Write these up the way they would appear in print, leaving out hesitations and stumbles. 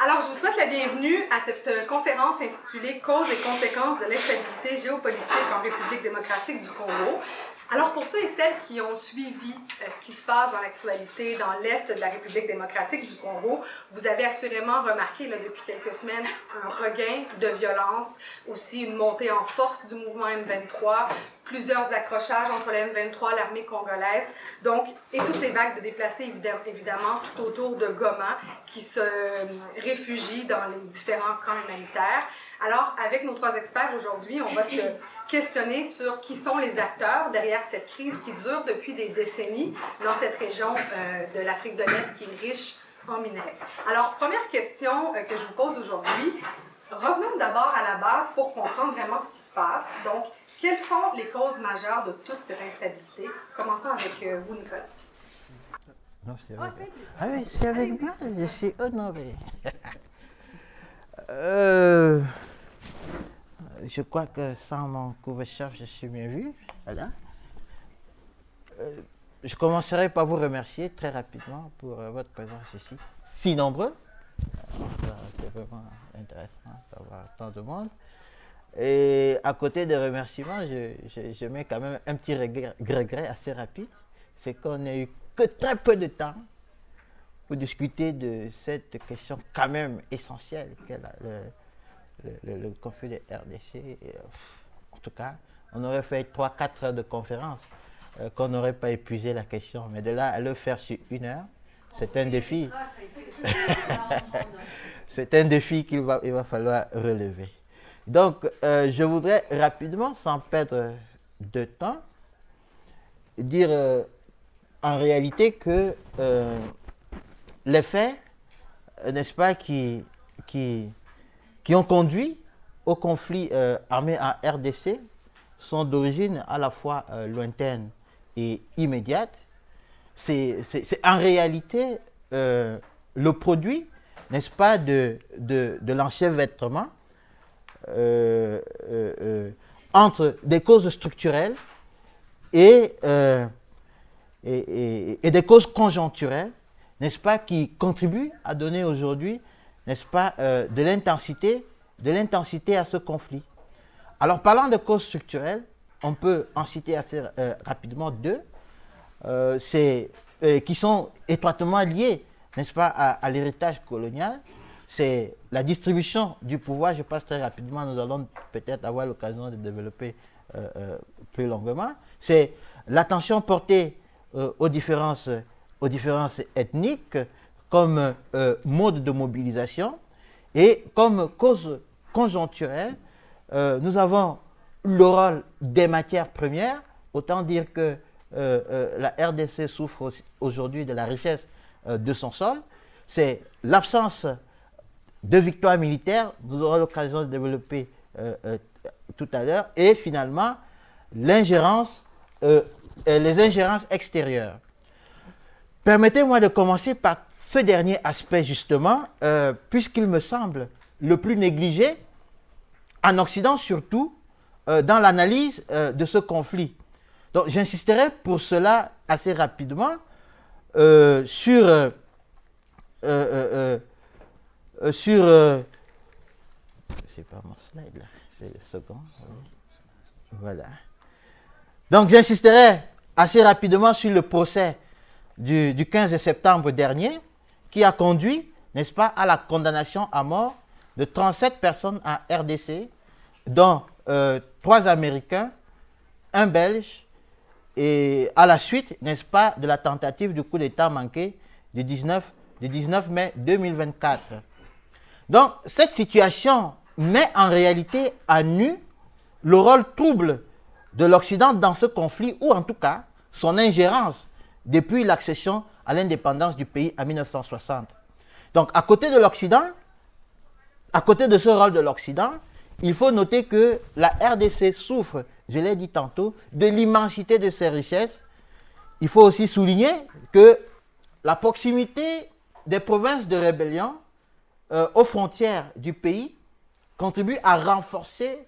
Alors, je vous souhaite la bienvenue à cette conférence intitulée « Causes et conséquences de l'instabilité géopolitique en République démocratique du Congo ». Alors, pour ceux et celles qui ont suivi ce qui se passe dans l'actualité dans l'Est de la République démocratique du Congo, vous avez assurément remarqué là, depuis quelques semaines un regain de violence, aussi une montée en force du mouvement M23, plusieurs accrochages entre le M23 et l'armée congolaise, donc, et toutes ces vagues de déplacés, évidemment, tout autour de Goma, qui se réfugient dans les différents camps humanitaires. Alors, avec nos trois experts aujourd'hui, on va se questionner sur qui sont les acteurs derrière cette crise qui dure depuis des décennies dans cette région de l'Afrique de l'Est qui est riche en minerais. Alors, première question que je vous pose aujourd'hui, revenons d'abord à la base pour comprendre vraiment ce qui se passe. Donc, quelles sont les causes majeures de toute cette instabilité? Commençons avec vous, Nicolas. Non, c'est avec... Ah oui, c'est avec moi, je suis honoré. Je crois que sans mon couvre-chef, je suis mieux vu. Voilà. Je commencerai par vous remercier très rapidement pour votre présence ici. Si nombreux. C'est vraiment intéressant d'avoir tant de monde. Et à côté des remerciements, je mets quand même un petit regret assez rapide. C'est qu'on n'a eu que très peu de temps pour discuter de cette question quand même essentielle qu'est le conflit de RDC. Et, en tout cas, on aurait fait 3-4 heures de conférence, qu'on n'aurait pas épuisé la question. Mais de là à le faire sur 1 heure, c'est un défi. C'est un défi qu'il va falloir relever. Donc, je voudrais rapidement, sans perdre de temps, dire en réalité que les faits, n'est-ce pas, qui ont conduit au conflit armé en RDC sont d'origine à la fois lointaine et immédiate. C'est en réalité le produit, n'est-ce pas, de l'enchevêtrement entre des causes structurelles et des causes conjoncturelles, n'est-ce pas, qui contribuent à donner aujourd'hui, n'est-ce pas, de l'intensité à ce conflit. Alors, parlant de causes structurelles, on peut en citer assez rapidement deux, qui sont étroitement liées, n'est-ce pas, à l'héritage colonial. C'est la distribution du pouvoir. Je passe très rapidement, nous allons peut-être avoir l'occasion de développer plus longuement. C'est l'attention portée aux différences ethniques comme mode de mobilisation et comme cause conjoncturelle. Nous avons le rôle des matières premières, autant dire que la RDC souffre aujourd'hui de la richesse de son sol. C'est l'absence de victoires militaires, nous aurons l'occasion de développer tout à l'heure, et finalement l'ingérence, les ingérences extérieures. Permettez-moi de commencer par ce dernier aspect justement, puisqu'il me semble le plus négligé, en Occident surtout, dans l'analyse de ce conflit. Donc j'insisterai pour cela assez rapidement sur c'est pas mon slide là, c'est le second. Voilà. Donc j'insisterai assez rapidement sur le procès du 15 septembre dernier qui a conduit, n'est-ce pas, à la condamnation à mort de 37 personnes en RDC, dont 3 Américains, 1 Belge, et à la suite, n'est-ce pas, de la tentative du coup d'État manqué du 19 mai 2024. Donc, cette situation met en réalité à nu le rôle trouble de l'Occident dans ce conflit, ou en tout cas, son ingérence depuis l'accession à l'indépendance du pays en 1960. Donc, à côté de l'Occident, à côté de ce rôle de l'Occident, il faut noter que la RDC souffre, je l'ai dit tantôt, de l'immensité de ses richesses. Il faut aussi souligner que la proximité des provinces de rébellion aux frontières du pays contribue à renforcer,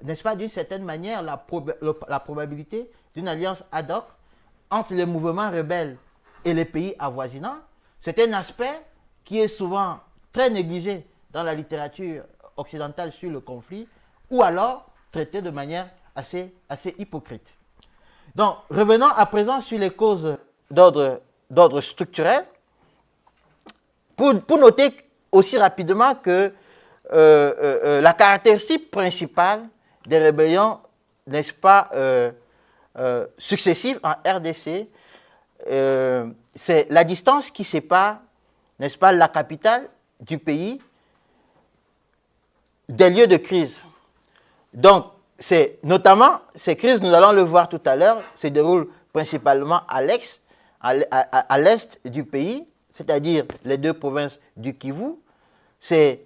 n'est-ce pas, d'une certaine manière, la probabilité d'une alliance ad hoc entre les mouvements rebelles et les pays avoisinants. C'est un aspect qui est souvent très négligé dans la littérature occidentale sur le conflit, ou alors traité de manière assez hypocrite. Donc, revenons à présent sur les causes d'ordre structurel, pour noter aussi rapidement que la caractéristique principale des rébellions, n'est-ce pas, successives en RDC, c'est la distance qui sépare, n'est-ce pas, la capitale du pays des lieux de crise. Donc, c'est notamment, ces crises, nous allons le voir tout à l'heure, se déroulent principalement à l'est du pays, c'est-à-dire les deux provinces du Kivu. C'est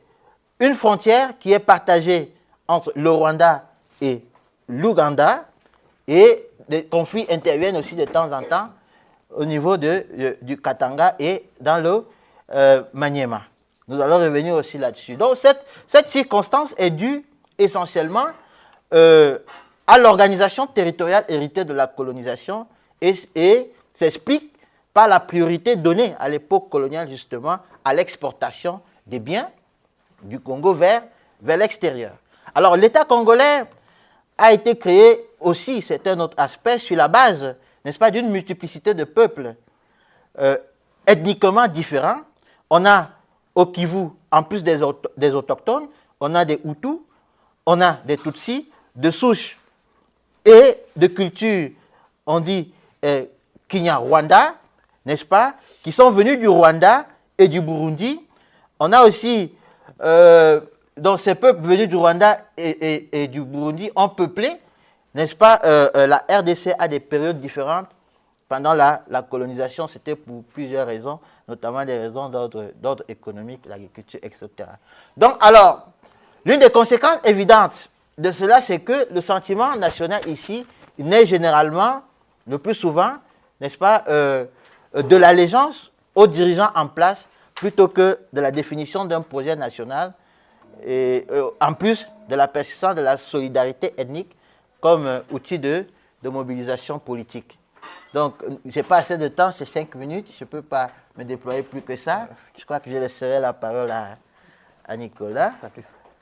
une frontière qui est partagée entre le Rwanda et l'Ouganda, et des conflits interviennent aussi de temps en temps au niveau du Katanga et dans le Maniema. Nous allons revenir aussi là-dessus. Donc cette circonstance est due essentiellement à l'organisation territoriale héritée de la colonisation et s'explique par la priorité donnée à l'époque coloniale justement à l'exportation des biens du Congo vers l'extérieur. Alors l'État congolais a été créé aussi, c'est un autre aspect, sur la base, n'est-ce pas, d'une multiplicité de peuples ethniquement différents. On a au Kivu, en plus des autochtones, on a des Hutus, on a des Tutsis, de souche et de culture, on dit Kinyarwanda, n'est-ce pas, qui sont venus du Rwanda et du Burundi. On a aussi, donc ces peuples venus du Rwanda et du Burundi ont peuplé, n'est-ce pas, la RDC à des périodes différentes. Pendant la colonisation, c'était pour plusieurs raisons, notamment des raisons d'ordre économique, l'agriculture, etc. Donc, alors, l'une des conséquences évidentes de cela, c'est que le sentiment national ici naît généralement, le plus souvent, n'est-ce pas, de l'allégeance aux dirigeants en place, plutôt que de la définition d'un projet national, et en plus de la persistance de la solidarité ethnique comme outil de mobilisation politique. Donc, je n'ai pas assez de temps, c'est 5 minutes, je ne peux pas me déployer plus que ça. Je crois que je laisserai la parole à Nicolas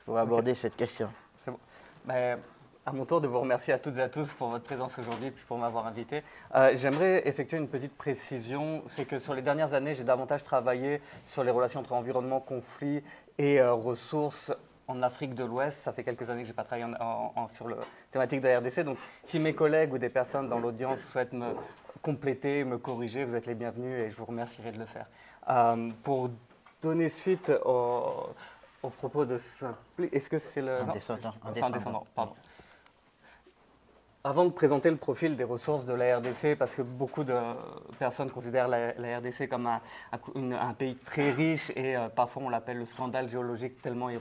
pour aborder cette question. C'est bon. Mais à mon tour de vous remercier à toutes et à tous pour votre présence aujourd'hui et pour m'avoir invité. J'aimerais effectuer une petite précision, c'est que sur les dernières années, j'ai davantage travaillé sur les relations entre environnement, conflit et ressources en Afrique de l'Ouest. Ça fait quelques années que je n'ai pas travaillé sur la thématique de la RDC. Donc, si mes collègues ou des personnes dans l'audience souhaitent me compléter, me corriger, vous êtes les bienvenus et je vous remercierai de le faire. Pour donner suite au propos de est-ce que c'est le... En descendant, pardon. Avant de présenter le profil des ressources de la RDC, parce que beaucoup de personnes considèrent la RDC comme un pays très riche et parfois on l'appelle le scandale géologique tellement il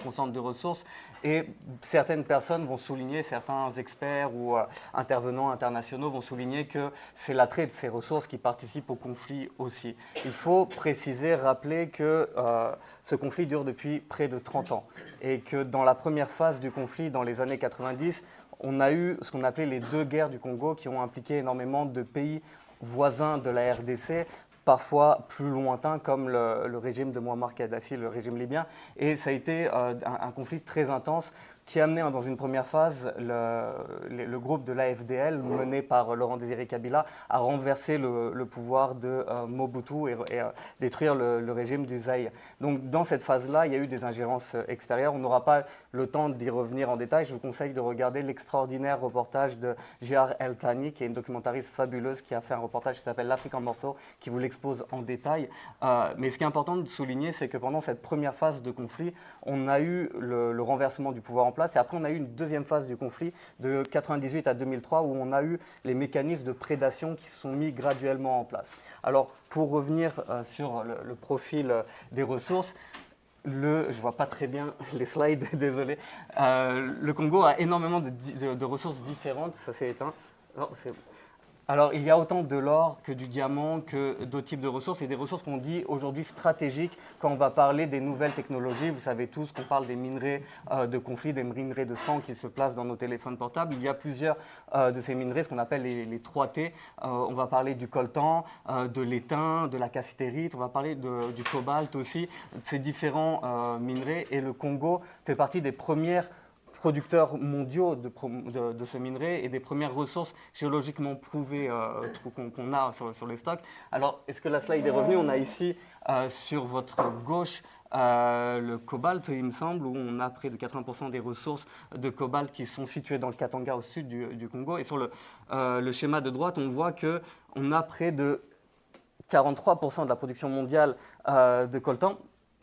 concentre de ressources, et certaines personnes vont souligner, certains experts ou intervenants internationaux vont souligner que c'est l'attrait de ces ressources qui participe au conflit aussi. Il faut préciser, rappeler que ce conflit dure depuis près de 30 ans et que dans la première phase du conflit, dans les années 90, on a eu ce qu'on appelait les deux guerres du Congo qui ont impliqué énormément de pays voisins de la RDC, parfois plus lointains comme le régime de Muammar Kadhafi, le régime libyen. Et ça a été un conflit très intense qui a amené dans une première phase le groupe de l'AFDL, mené par Laurent Désiré Kabila, à renverser le pouvoir de Mobutu et détruire le régime du Zaïre. Donc dans cette phase-là, il y a eu des ingérences extérieures. On n'aura pas le temps d'y revenir en détail. Je vous conseille de regarder l'extraordinaire reportage de Gérard El-Thani, qui est une documentariste fabuleuse, qui a fait un reportage qui s'appelle L'Afrique en morceaux, qui vous l'expose en détail. Mais ce qui est important de souligner, c'est que pendant cette première phase de conflit, on a eu le renversement du pouvoir en place. Et après, on a eu une deuxième phase du conflit de 1998 à 2003 où on a eu les mécanismes de prédation qui se sont mis graduellement en place. Alors, pour revenir sur le profil des ressources, je ne vois pas très bien les slides, désolé. Le Congo a énormément de ressources différentes. Ça s'est éteint. Non, c'est bon. Alors, il y a autant de l'or que du diamant, que d'autres types de ressources, et des ressources qu'on dit aujourd'hui stratégiques quand on va parler des nouvelles technologies. Vous savez tous qu'on parle des minerais de conflit, des minerais de sang qui se placent dans nos téléphones portables. Il y a plusieurs de ces minerais, ce qu'on appelle les 3T. On va parler du coltan, de l'étain, de la cassitérite, on va parler du cobalt aussi, de ces différents minerais. Et le Congo fait partie des premières producteurs mondiaux de ce minerai et des premières ressources géologiquement prouvées qu'on a sur les stocks. Alors, est-ce que la slide est revenue? On a ici sur votre gauche le cobalt, il me semble, où on a près de 80% des ressources de cobalt qui sont situées dans le Katanga au sud du Congo. Et sur le schéma de droite, on voit qu'on a près de 43% de la production mondiale de coltan,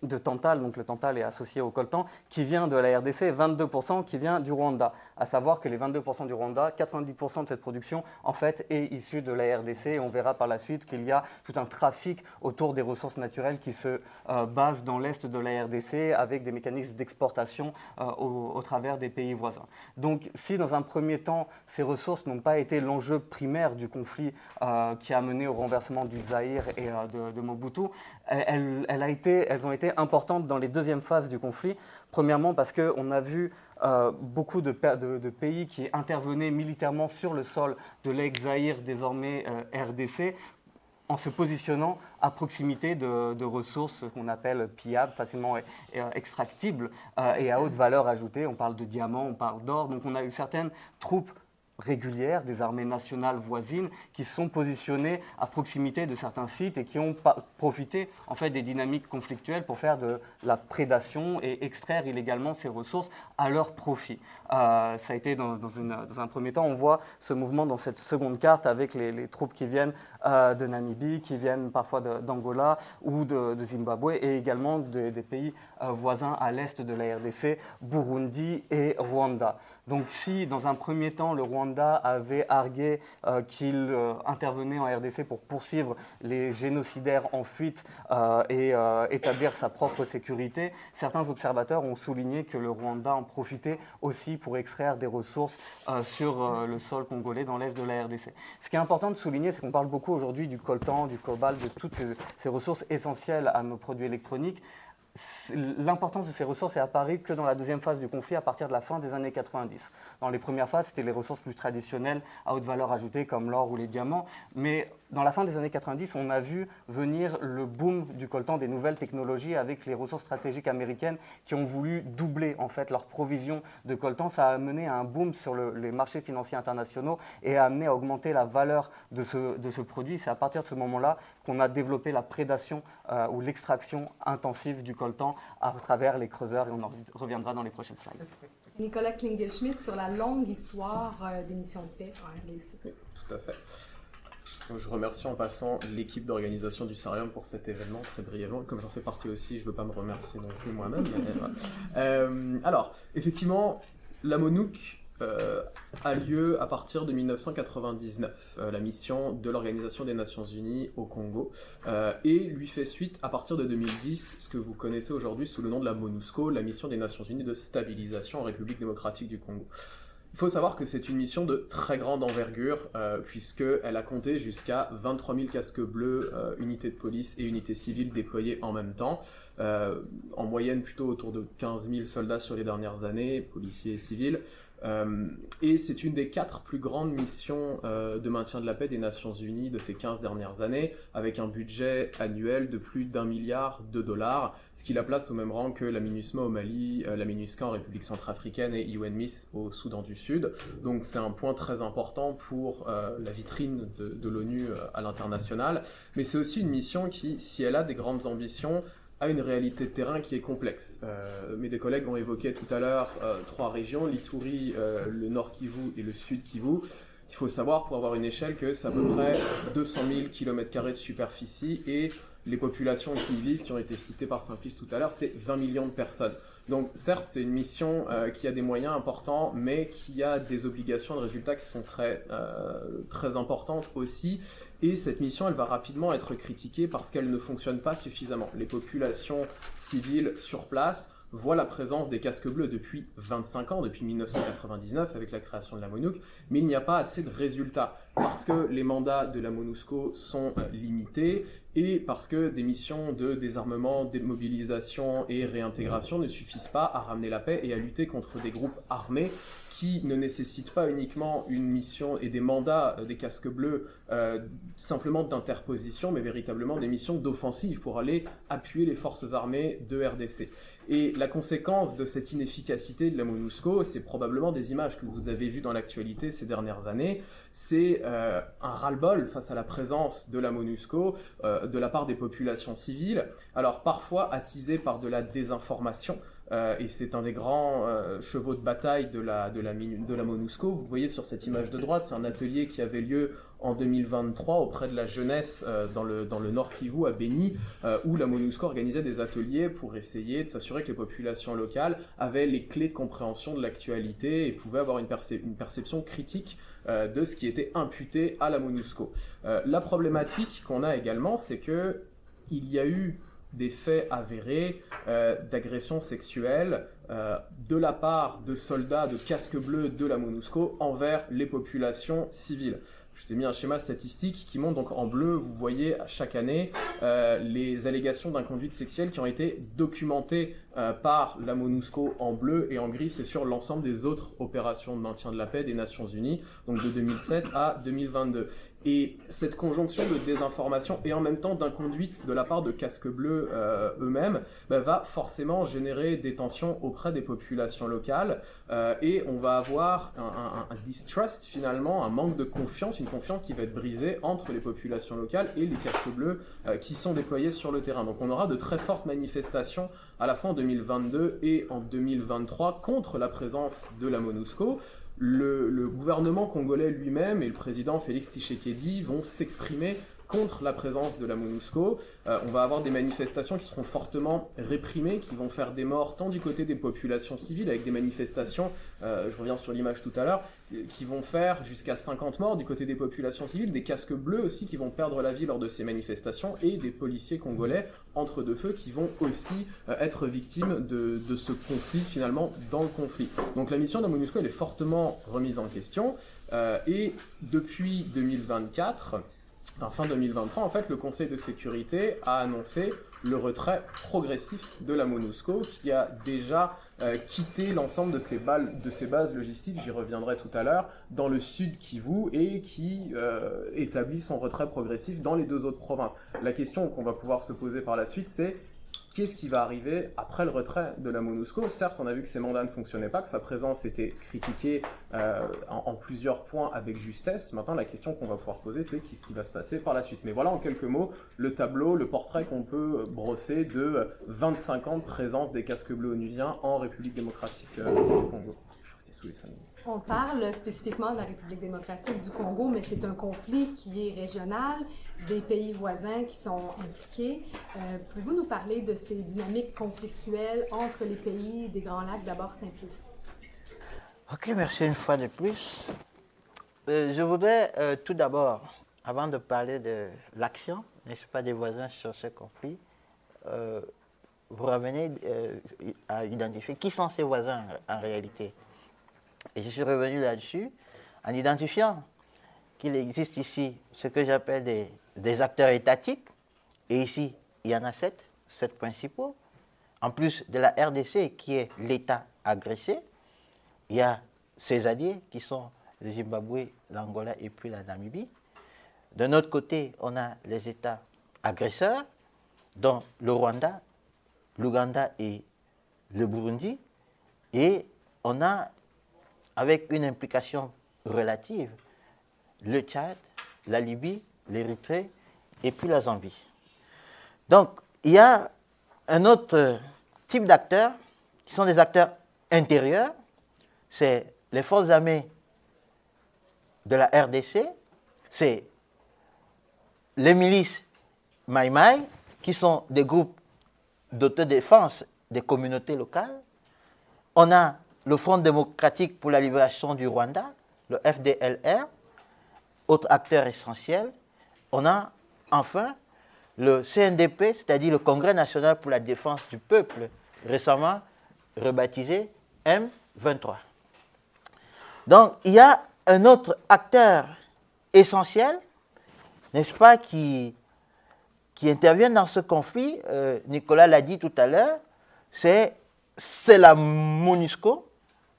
de tantal, donc le tantal est associé au coltan, qui vient de la RDC, et 22% qui vient du Rwanda. À savoir que les 22% du Rwanda, 90% de cette production, en fait, est issue de la RDC. Et on verra par la suite qu'il y a tout un trafic autour des ressources naturelles qui se base dans l'est de la RDC avec des mécanismes d'exportation au travers des pays voisins. Donc, si dans un premier temps, ces ressources n'ont pas été l'enjeu primaire du conflit qui a mené au renversement du Zaïre et de Mobutu, elles ont été importantes dans les deuxièmes phases du conflit. Premièrement, parce qu'on a vu beaucoup de pays qui intervenaient militairement sur le sol de l'ex-Zaïre, désormais RDC, en se positionnant à proximité de ressources qu'on appelle pillables, facilement extractibles et à haute valeur ajoutée. On parle de diamants, on parle d'or. Donc on a eu certaines troupes régulières des armées nationales voisines qui sont positionnées à proximité de certains sites et qui ont profité en fait des dynamiques conflictuelles pour faire de la prédation et extraire illégalement ces ressources à leur profit. Ça a été dans un premier temps, on voit ce mouvement dans cette seconde carte avec les troupes qui viennent de Namibie, qui viennent parfois d'Angola ou de Zimbabwe et également des pays voisins à l'est de la RDC, Burundi et Rwanda. Donc si dans un premier temps le Rwanda avait argué qu'il intervenait en RDC pour poursuivre les génocidaires en fuite et établir sa propre sécurité, certains observateurs ont souligné que le Rwanda en profitait aussi pour extraire des ressources sur le sol congolais dans l'est de la RDC. Ce qui est important de souligner, c'est qu'on parle beaucoup aujourd'hui du coltan, du cobalt, de toutes ces ressources essentielles à nos produits électroniques. L'importance de ces ressources est apparue que dans la deuxième phase du conflit à partir de la fin des années 90. Dans les premières phases, c'était les ressources plus traditionnelles à haute valeur ajoutée comme l'or ou les diamants. Mais dans la fin des années 90, on a vu venir le boom du coltan, des nouvelles technologies avec les ressources stratégiques américaines qui ont voulu doubler en fait leur provision de coltan. Ça a amené à un boom sur les marchés financiers internationaux et a amené à augmenter la valeur de ce produit. C'est à partir de ce moment-là qu'on a développé la prédation ou l'extraction intensive du coltan à travers les creuseurs et on en reviendra dans les prochaines slides. Nicolas Klingel-Schmidt sur la longue histoire des missions de paix en RDC. Oui, tout à fait. Donc, je remercie en passant l'équipe d'organisation du Sarium pour cet événement très brièvement. Comme j'en fais partie aussi, je ne veux pas me remercier non plus moi-même. Voilà. Alors, effectivement, la MONUC a lieu à partir de 1999, la mission de l'Organisation des Nations Unies au Congo, et lui fait suite à partir de 2010, ce que vous connaissez aujourd'hui sous le nom de la MONUSCO, la mission des Nations Unies de stabilisation en République démocratique du Congo. Il faut savoir que c'est une mission de très grande envergure, puisqu'elle a compté jusqu'à 23 000 casques bleus, unités de police et unités civiles déployées en même temps, en moyenne plutôt autour de 15 000 soldats sur les dernières années, policiers et civils. Et c'est une des 4 plus grandes missions de maintien de la paix des Nations Unies de ces 15 dernières années, avec un budget annuel de plus d'1 milliard de dollars, ce qui la place au même rang que la MINUSMA au Mali, la MINUSCA en République centrafricaine et UNMISS au Soudan du Sud. Donc c'est un point très important pour la vitrine de l'ONU à l'international, mais c'est aussi une mission qui, si elle a des grandes ambitions, a une réalité de terrain qui est complexe. Mes deux collègues ont évoqué tout à l'heure 3 régions, l'Ituri, le Nord Kivu et le Sud Kivu. Il faut savoir, pour avoir une échelle, que c'est à peu près 200 000 km² de superficie et les populations qui y vivent, qui ont été citées par Simplice tout à l'heure, c'est 20 millions de personnes. Donc certes, c'est une mission qui a des moyens importants, mais qui a des obligations de résultats qui sont très importantes aussi. Et cette mission, elle va rapidement être critiquée parce qu'elle ne fonctionne pas suffisamment. Les populations civiles sur place voient la présence des casques bleus depuis 25 ans, depuis 1999 avec la création de la MONUC, mais il n'y a pas assez de résultats. parce que les mandats de la MONUSCO sont limités et parce que des missions de désarmement, démobilisation et réintégration ne suffisent pas à ramener la paix et à lutter contre des groupes armés qui ne nécessitent pas uniquement une mission et des mandats des casques bleus simplement d'interposition, mais véritablement des missions d'offensive pour aller appuyer les forces armées de RDC. Et la conséquence de cette inefficacité de la MONUSCO, c'est probablement des images que vous avez vues dans l'actualité ces dernières années, c'est un ras-le-bol face à la présence de la MONUSCO de la part des populations civiles, alors parfois attisées par de la désinformation, et c'est un des grands chevaux de bataille de la MONUSCO. Vous voyez sur cette image de droite, c'est un atelier qui avait lieu en 2023 auprès de la jeunesse dans le Nord Kivu à Beni, où la MONUSCO organisait des ateliers pour essayer de s'assurer que les populations locales avaient les clés de compréhension de l'actualité et pouvaient avoir une perception critique de ce qui était imputé à la MONUSCO. La problématique qu'on a également, c'est que il y a eu des faits avérés d'agressions sexuelles de la part de soldats de casques bleus de la MONUSCO envers les populations civiles. Je vous ai mis un schéma statistique qui montre donc en bleu, vous voyez chaque année les allégations d'inconduite sexuelle qui ont été documentées par la MONUSCO en bleu, et en gris c'est sur l'ensemble des autres opérations de maintien de la paix des Nations Unies, donc de 2007 à 2022. Et cette conjonction de désinformation et en même temps d'inconduite de la part de casques bleus eux-mêmes va forcément générer des tensions auprès des populations locales et on va avoir un distrust finalement, un manque de confiance, une confiance qui va être brisée entre les populations locales et les casques bleus qui sont déployés sur le terrain. Donc on aura de très fortes manifestations à la fois en 2022 et en 2023 contre la présence de la MONUSCO. Le gouvernement congolais lui-même et le président Félix Tshisekedi vont s'exprimer contre la présence de la MONUSCO. On va avoir des manifestations qui seront fortement réprimées, qui vont faire des morts tant du côté des populations civiles, avec des manifestations, je reviens sur l'image tout à l'heure, qui vont faire jusqu'à 50 morts du côté des populations civiles, des casques bleus aussi qui vont perdre la vie lors de ces manifestations, et des policiers congolais entre deux feux qui vont aussi être victimes de ce conflit finalement dans le conflit. Donc la mission de la MONUSCO elle est fortement remise en question, et depuis 2024, fin 2023, en fait, le Conseil de sécurité a annoncé le retrait progressif de la MONUSCO qui a déjà quitté l'ensemble de ses bases logistiques, j'y reviendrai tout à l'heure, dans le sud Kivu et qui établit son retrait progressif dans les deux autres provinces. La question qu'on va pouvoir se poser par la suite, c'est qu'est-ce qui va arriver après le retrait de la MONUSCO? Certes, on a vu que ses mandats ne fonctionnaient pas, que sa présence était critiquée en plusieurs points avec justesse. Maintenant, la question qu'on va pouvoir poser, c'est qu'est-ce qui va se passer par la suite. Mais voilà en quelques mots le tableau, le portrait qu'on peut brosser de 25 ans de présence des casques bleus onusiens en République démocratique du Congo. Je sous les 5 minutes. On parle spécifiquement de la République démocratique du Congo, mais c'est un conflit qui est régional, des pays voisins qui sont impliqués. Pouvez-vous nous parler de ces dynamiques conflictuelles entre les pays des Grands Lacs, d'abord Simplice? Ok, merci une fois de plus. Je voudrais tout d'abord, avant de parler de l'action, n'est-ce pas, des voisins sur ce conflit, vous ramener à identifier qui sont ces voisins en réalité. Et je suis revenu là-dessus en identifiant qu'il existe ici ce que j'appelle des acteurs étatiques. Et ici, il y en a 7 principaux. En plus de la RDC qui est l'État agressé, il y a ses alliés qui sont le Zimbabwe, l'Angola et puis la Namibie. De notre côté, on a les États agresseurs, dont le Rwanda, l'Ouganda et le Burundi. Et on a, avec une implication relative, le Tchad, la Libye, l'Érythrée et puis la Zambie. Donc, il y a un autre type d'acteurs qui sont des acteurs intérieurs, c'est les forces armées de la RDC, c'est les milices Maï-Maï, qui sont des groupes d'autodéfense des communautés locales. On a le Front démocratique pour la libération du Rwanda, le FDLR, autre acteur essentiel. On a enfin le CNDP, c'est-à-dire le Congrès national pour la défense du peuple, récemment rebaptisé M23. Donc, il y a un autre acteur essentiels, n'est-ce pas, qui interviennent dans ce conflit. Nicolas l'a dit tout à l'heure, c'est la MONUSCO,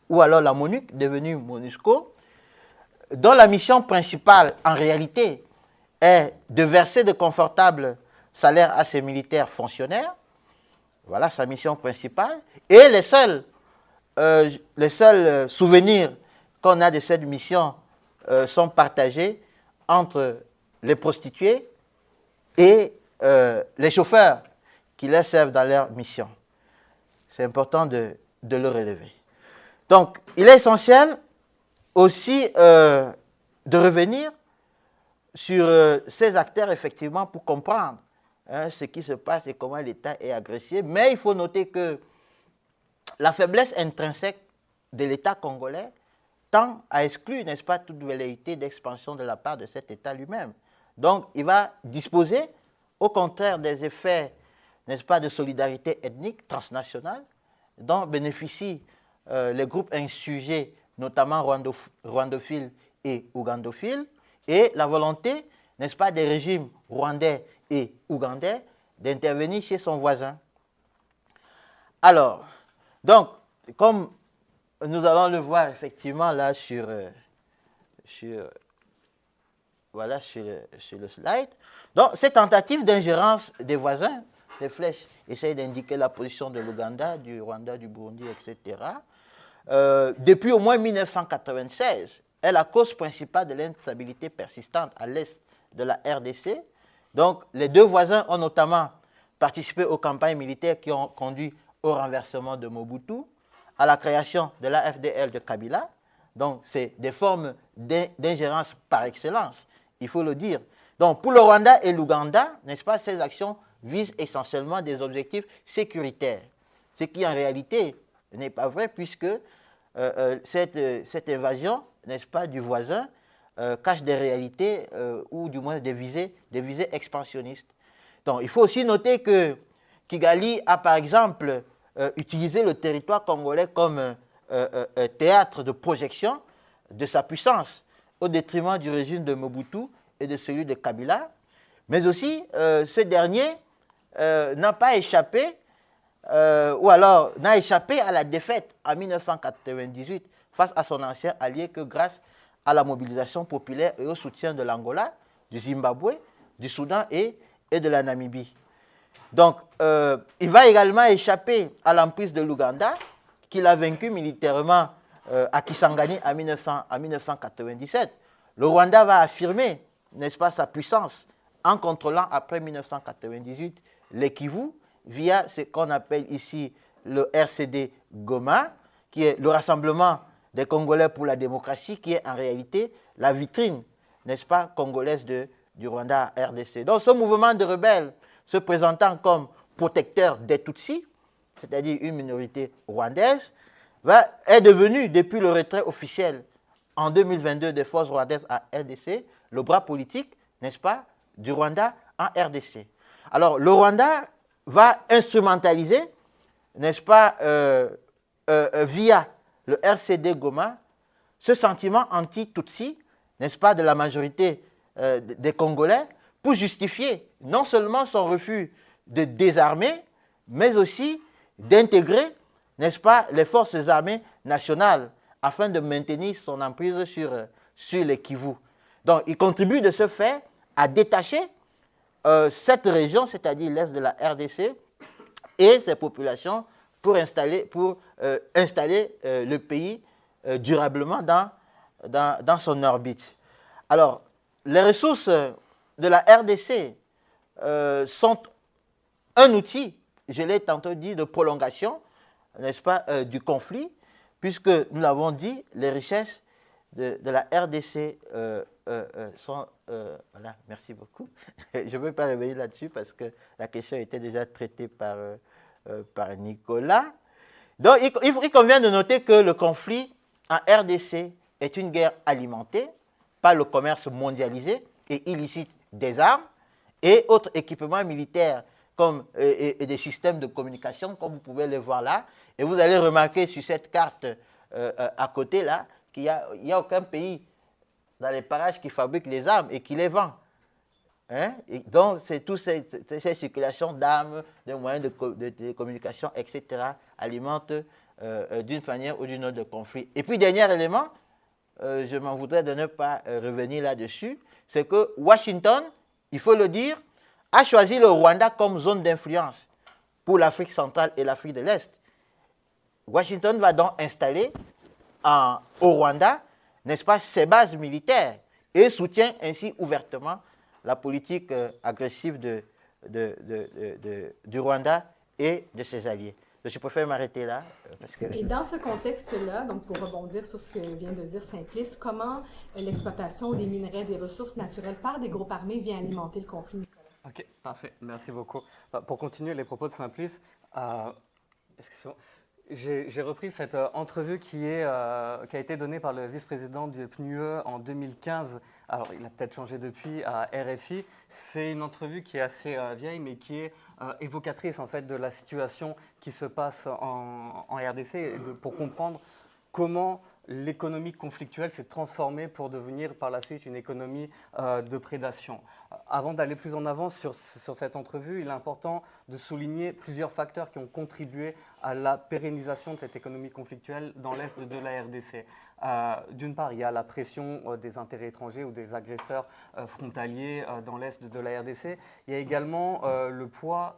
ou alors la MONUC, devenue MONUSCO, dont la mission principale, en réalité, est de verser de confortables salaires à ses militaires fonctionnaires. Voilà sa mission principale. Et les seuls souvenirs qu'on a de cette mission sont partagés entre les prostituées et les chauffeurs qui les servent dans leur mission. C'est important de le relever. Donc, il est essentiel aussi de revenir sur ces acteurs, effectivement, pour comprendre ce qui se passe et comment l'État est agressé. Mais il faut noter que la faiblesse intrinsèque de l'État congolais tend à exclure, n'est-ce pas, toute velléité d'expansion de la part de cet État lui-même. Donc, il va disposer, au contraire, des effets, n'est-ce pas, de solidarité ethnique transnationale, dont bénéficient les groupes insurgés, notamment rwandophiles et ougandophiles, et la volonté, n'est-ce pas, des régimes rwandais et ougandais d'intervenir chez son voisin. Alors, donc, comme nous allons le voir effectivement là sur le slide, donc cette tentative d'ingérence des voisins, les flèches essayent d'indiquer la position de l'Ouganda, du Rwanda, du Burundi, etc. Depuis au moins 1996, est la cause principale de l'instabilité persistante à l'est de la RDC. Donc, les deux voisins ont notamment participé aux campagnes militaires qui ont conduit au renversement de Mobutu, à la création de la FDL de Kabila. Donc, c'est des formes d'ingérence par excellence, il faut le dire. Donc, pour le Rwanda et l'Ouganda, n'est-ce pas, ces actions visent essentiellement des objectifs sécuritaires. Ce qui, en réalité, n'est pas vrai, puisque cette invasion, n'est-ce pas, du voisin, cache des réalités, ou du moins des visées expansionnistes. Donc, il faut aussi noter que Kigali a, par exemple, utilisé le territoire congolais comme théâtre de projection de sa puissance, au détriment du régime de Mobutu et de celui de Kabila. Mais aussi, ce dernier n'a pas échappé, ou alors n'a échappé à la défaite en 1998 face à son ancien allié que grâce à la mobilisation populaire et au soutien de l'Angola, du Zimbabwe, du Soudan et de la Namibie. Donc, il va également échapper à l'emprise de l'Ouganda, qu'il a vaincu militairement à Kisangani en 1997. Le Rwanda va affirmer, n'est-ce pas, sa puissance en contrôlant après 1998 les Kivu via ce qu'on appelle ici le RCD Goma, qui est le Rassemblement des Congolais pour la démocratie, qui est en réalité la vitrine, n'est-ce pas, congolaise du Rwanda RDC. Donc ce mouvement de rebelles se présentant comme protecteur des Tutsis, c'est-à-dire une minorité rwandaise, est devenu, depuis le retrait officiel en 2022 des forces rwandaises à RDC, le bras politique, n'est-ce pas, du Rwanda en RDC. Alors le Rwanda va instrumentaliser, n'est-ce pas, via le RCD Goma, ce sentiment anti-Tutsi, n'est-ce pas, de la majorité des Congolais, pour justifier non seulement son refus de désarmer, mais aussi d'intégrer, n'est-ce pas, les forces armées nationales afin de maintenir son emprise sur les Kivu. Donc, il contribue de ce fait à détacher cette région, c'est-à-dire l'est de la RDC, et ses populations pour installer le pays durablement dans son orbite. Alors, les ressources de la RDC sont un outil, je l'ai tantôt dit, de prolongation, n'est-ce pas, du conflit, puisque nous l'avons dit, les richesses de la RDC sont... voilà, merci beaucoup. Je ne veux pas revenir là-dessus parce que la question était déjà traitée par Nicolas. Donc, il convient de noter que le conflit en RDC est une guerre alimentée par le commerce mondialisé et illicite des armes et autres équipements militaires comme, et des systèmes de communication, comme vous pouvez les voir là. Et vous allez remarquer sur cette carte à côté là qu'il n'y a aucun pays dans les parages qui fabriquent les armes et qui les vendent. Hein? Et donc, c'est toutes ces circulations d'armes, de moyens de communication, etc., alimentent d'une manière ou d'une autre le conflit. Et puis, dernier élément, je m'en voudrais de ne pas revenir là-dessus, c'est que Washington, il faut le dire, a choisi le Rwanda comme zone d'influence pour l'Afrique centrale et l'Afrique de l'Est. Washington va donc installer au Rwanda, n'est-ce pas, ses bases militaires et soutient ainsi ouvertement la politique agressive du Rwanda et de ses alliés. Je préfère m'arrêter là. Parce que... Et dans ce contexte-là, donc pour rebondir sur ce que vient de dire Simplice, comment l'exploitation des minerais, des ressources naturelles par des groupes armés vient alimenter le conflit, Nicolas? Ok, parfait. Merci beaucoup. Pour continuer les propos de Simplice, excusez-moi. J'ai repris cette entrevue qui a été donnée par le vice-président du PNUE en 2015. Alors, il a peut-être changé depuis à RFI. C'est une entrevue qui est assez vieille, mais qui est évocatrice en fait de la situation qui se passe en RDC pour comprendre comment l'économie conflictuelle s'est transformée pour devenir par la suite une économie de prédation. Avant d'aller plus en avant sur cette entrevue, il est important de souligner plusieurs facteurs qui ont contribué à la pérennisation de cette économie conflictuelle dans l'est de la RDC. D'une part, il y a la pression des intérêts étrangers ou des agresseurs frontaliers dans l'est de la RDC. Il y a également le poids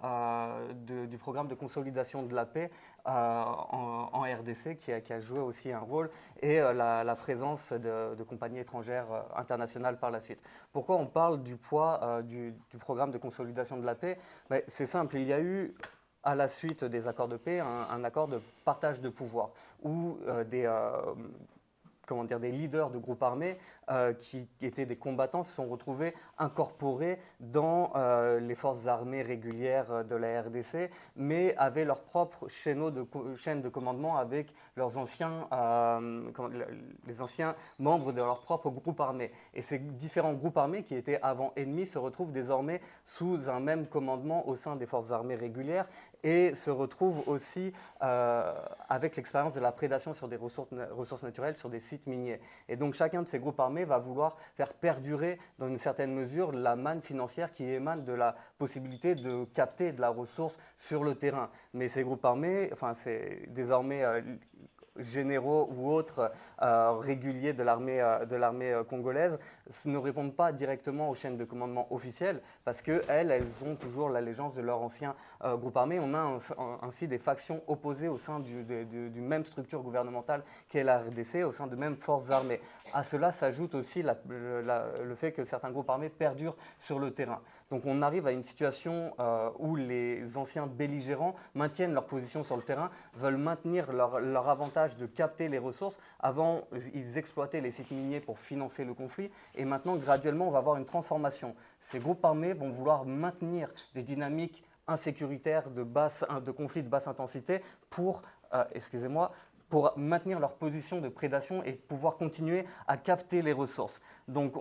du programme de consolidation de la paix en RDC qui a joué aussi un rôle et la présence de compagnies étrangères internationales par la suite. Pourquoi on parle du poids du programme de consolidation de la paix? C'est simple, il y a eu à la suite des accords de paix un accord de partage de pouvoir où des leaders de groupes armés qui étaient des combattants se sont retrouvés incorporés dans les forces armées régulières de la RDC, mais avaient leur propre chaîne de commandement avec leurs les anciens membres de leur propre groupe armé. Et ces différents groupes armés qui étaient avant ennemis se retrouvent désormais sous un même commandement au sein des forces armées régulières et se retrouvent aussi avec l'expérience de la prédation sur des ressources naturelles, sur des sites miniers. Et donc chacun de ces groupes armés va vouloir faire perdurer dans une certaine mesure la manne financière qui émane de la possibilité de capter de la ressource sur le terrain. Mais ces groupes armés, c'est désormais généraux ou autres réguliers de l'armée congolaise ne répondent pas directement aux chaînes de commandement officielles parce qu'elles ont toujours l'allégeance de leur ancien groupe armé. On a ainsi des factions opposées au sein du même structure gouvernementale qu'est la RDC, au sein de mêmes forces armées. À cela s'ajoute aussi le fait que certains groupes armés perdurent sur le terrain. Donc on arrive à une situation où les anciens belligérants maintiennent leur position sur le terrain, veulent maintenir leur avantage de capter les ressources. Avant, ils exploitaient les sites miniers pour financer le conflit. Et maintenant, graduellement, on va avoir une transformation. Ces groupes armés vont vouloir maintenir des dynamiques insécuritaires de conflits de basse intensité pour maintenir leur position de prédation et pouvoir continuer à capter les ressources. Donc,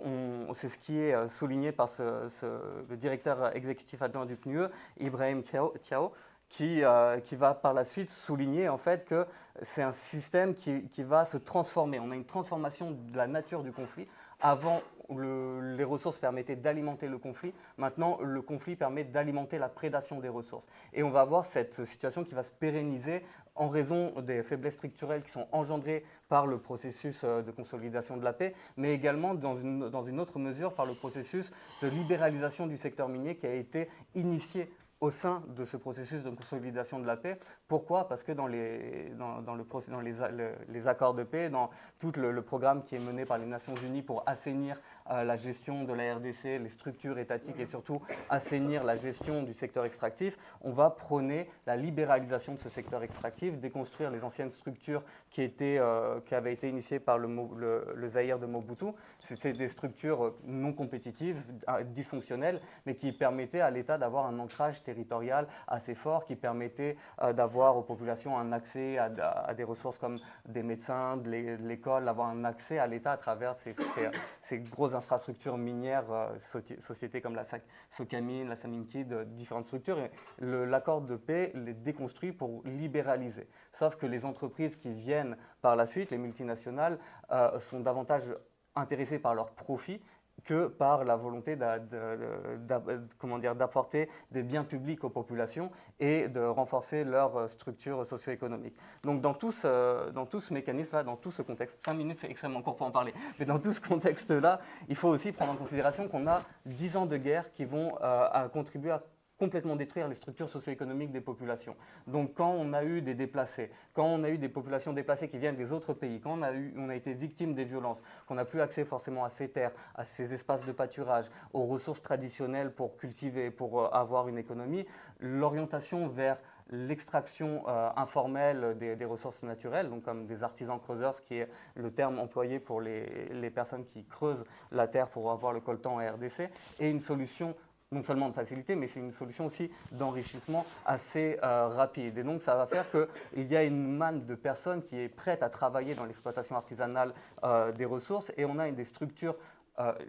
c'est ce qui est souligné par le directeur exécutif adjoint du PNUE, Ibrahim Thiao, qui va par la suite souligner en fait que c'est un système qui va se transformer. On a une transformation de la nature du conflit. Avant, les ressources permettaient d'alimenter le conflit. Maintenant, le conflit permet d'alimenter la prédation des ressources. Et on va voir cette situation qui va se pérenniser en raison des faiblesses structurelles qui sont engendrées par le processus de consolidation de la paix, mais également dans une autre mesure par le processus de libéralisation du secteur minier qui a été initié au sein de ce processus de consolidation de la paix. Pourquoi? Parce que dans les accords de paix, dans tout le programme qui est mené par les Nations Unies pour assainir la gestion de la RDC, les structures étatiques et surtout assainir la gestion du secteur extractif, on va prôner la libéralisation de ce secteur extractif, déconstruire les anciennes structures qui avaient été initiées par le Zaïre de Mobutu. C'est des structures non compétitives, dysfonctionnelles, mais qui permettaient à l'État d'avoir un ancrage territorial assez fort, qui permettait d'avoir aux populations un accès à des ressources comme des médecins, de l'école, d'avoir un accès à l'État à travers ces grosses infrastructures minières, sociétés comme la Socamine, la Saminkid, différentes structures. L'accord de paix les déconstruit pour libéraliser. Sauf que les entreprises qui viennent par la suite, les multinationales, sont davantage intéressés par leur profit que par la volonté d'apporter des biens publics aux populations et de renforcer leur structure socio-économique. Donc dans tout ce mécanisme-là, dans tout ce contexte, 5 minutes c'est extrêmement court pour en parler, mais dans tout ce contexte-là, il faut aussi prendre en considération qu'on a 10 ans de guerre qui vont contribuer à complètement détruire les structures socio-économiques des populations. Donc quand on a eu des déplacés, quand on a eu des populations déplacées qui viennent des autres pays, quand on a été victime des violences, qu'on n'a plus accès forcément à ces terres, à ces espaces de pâturage, aux ressources traditionnelles pour cultiver, pour avoir une économie, l'orientation vers l'extraction informelle des ressources naturelles, donc comme des artisans creuseurs, ce qui est le terme employé pour les personnes qui creusent la terre pour avoir le coltan en RDC, est une solution non seulement de facilité, mais c'est une solution aussi d'enrichissement assez rapide. Et donc, ça va faire qu'il y a une manne de personnes qui est prête à travailler dans l'exploitation artisanale des ressources, et on a des structures,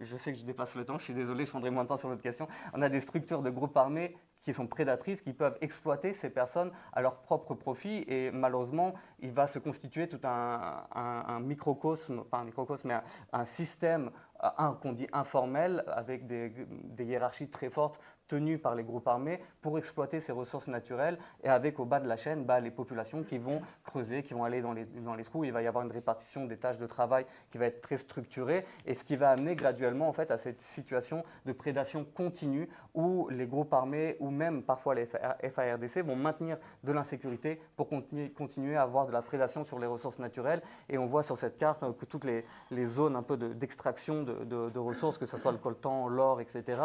je sais que je dépasse le temps, je suis désolé, je prendrai moins de temps sur votre question, on a des structures de groupes armés qui sont prédatrices, qui peuvent exploiter ces personnes à leur propre profit, et malheureusement, il va se constituer tout un microcosme, pas un microcosme, mais un système qu'on dit informel, avec des hiérarchies très fortes tenues par les groupes armés pour exploiter ces ressources naturelles, et avec au bas de la chaîne les populations qui vont creuser, qui vont aller dans les trous. Il va y avoir une répartition des tâches de travail qui va être très structurée, et ce qui va amener graduellement en fait à cette situation de prédation continue où les groupes armés ou même parfois les FARDC vont maintenir de l'insécurité pour continuer à avoir de la prédation sur les ressources naturelles. Et on voit sur cette carte que toutes les zones un peu d'extraction de ressources, que ce soit le coltan, l'or, etc.,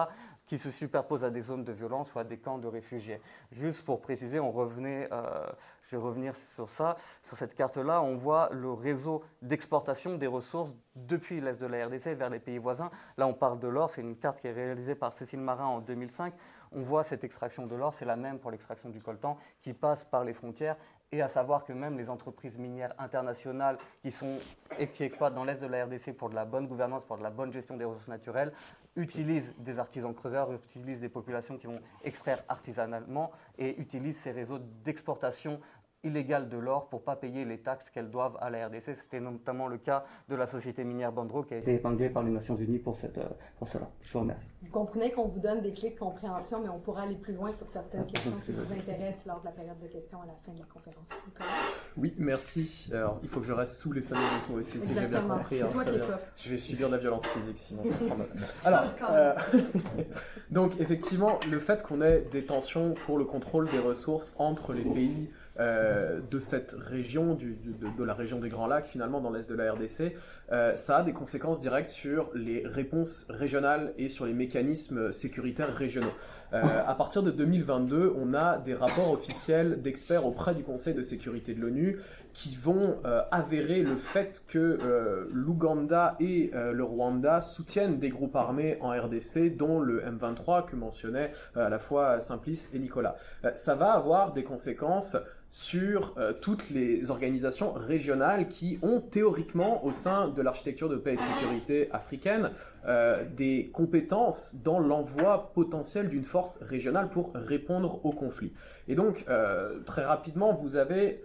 qui se superposent à des zones de violence ou à des camps de réfugiés. Juste pour préciser, je vais revenir sur ça. Sur cette carte-là, on voit le réseau d'exportation des ressources depuis l'est de la RDC vers les pays voisins. Là, on parle de l'or. C'est une carte qui est réalisée par Cécile Marin en 2005. On voit cette extraction de l'or, c'est la même pour l'extraction du coltan, qui passe par les frontières. Et à savoir que même les entreprises minières internationales qui exploitent dans l'est de la RDC pour de la bonne gouvernance, pour de la bonne gestion des ressources naturelles, utilisent des artisans creuseurs, utilisent des populations qui vont extraire artisanalement et utilisent ces réseaux d'exportation illégale de l'or pour ne pas payer les taxes qu'elles doivent à la RDC. C'était notamment le cas de la société minière Bandro qui a été épinglée par les Nations Unies pour cela. Je vous remercie. Vous comprenez qu'on vous donne des clés de compréhension, mais on pourra aller plus loin sur certaines questions qui vous intéressent lors de la période de questions à la fin de la conférence. Nicolas? Oui, merci. Alors, il faut que je reste sous les 5 minutes moi aussi, si j'ai bien compris. C'est toi qui es top. Je vais subir de la violence physique sinon. Alors, donc effectivement, le fait qu'on ait des tensions pour le contrôle des ressources entre les pays de cette région, de la région des Grands Lacs, finalement dans l'est de la RDC, ça a des conséquences directes sur les réponses régionales et sur les mécanismes sécuritaires régionaux. À partir de 2022, on a des rapports officiels d'experts auprès du Conseil de sécurité de l'ONU qui vont avérer le fait que l'Ouganda et le Rwanda soutiennent des groupes armés en RDC, dont le M23 que mentionnaient à la fois Simplice et Nicolas. Ça va avoir des conséquences sur toutes les organisations régionales qui ont théoriquement, au sein de l'architecture de paix et de sécurité africaine, des compétences dans l'envoi potentiel d'une force régionale pour répondre au conflit. Et donc, très rapidement, vous avez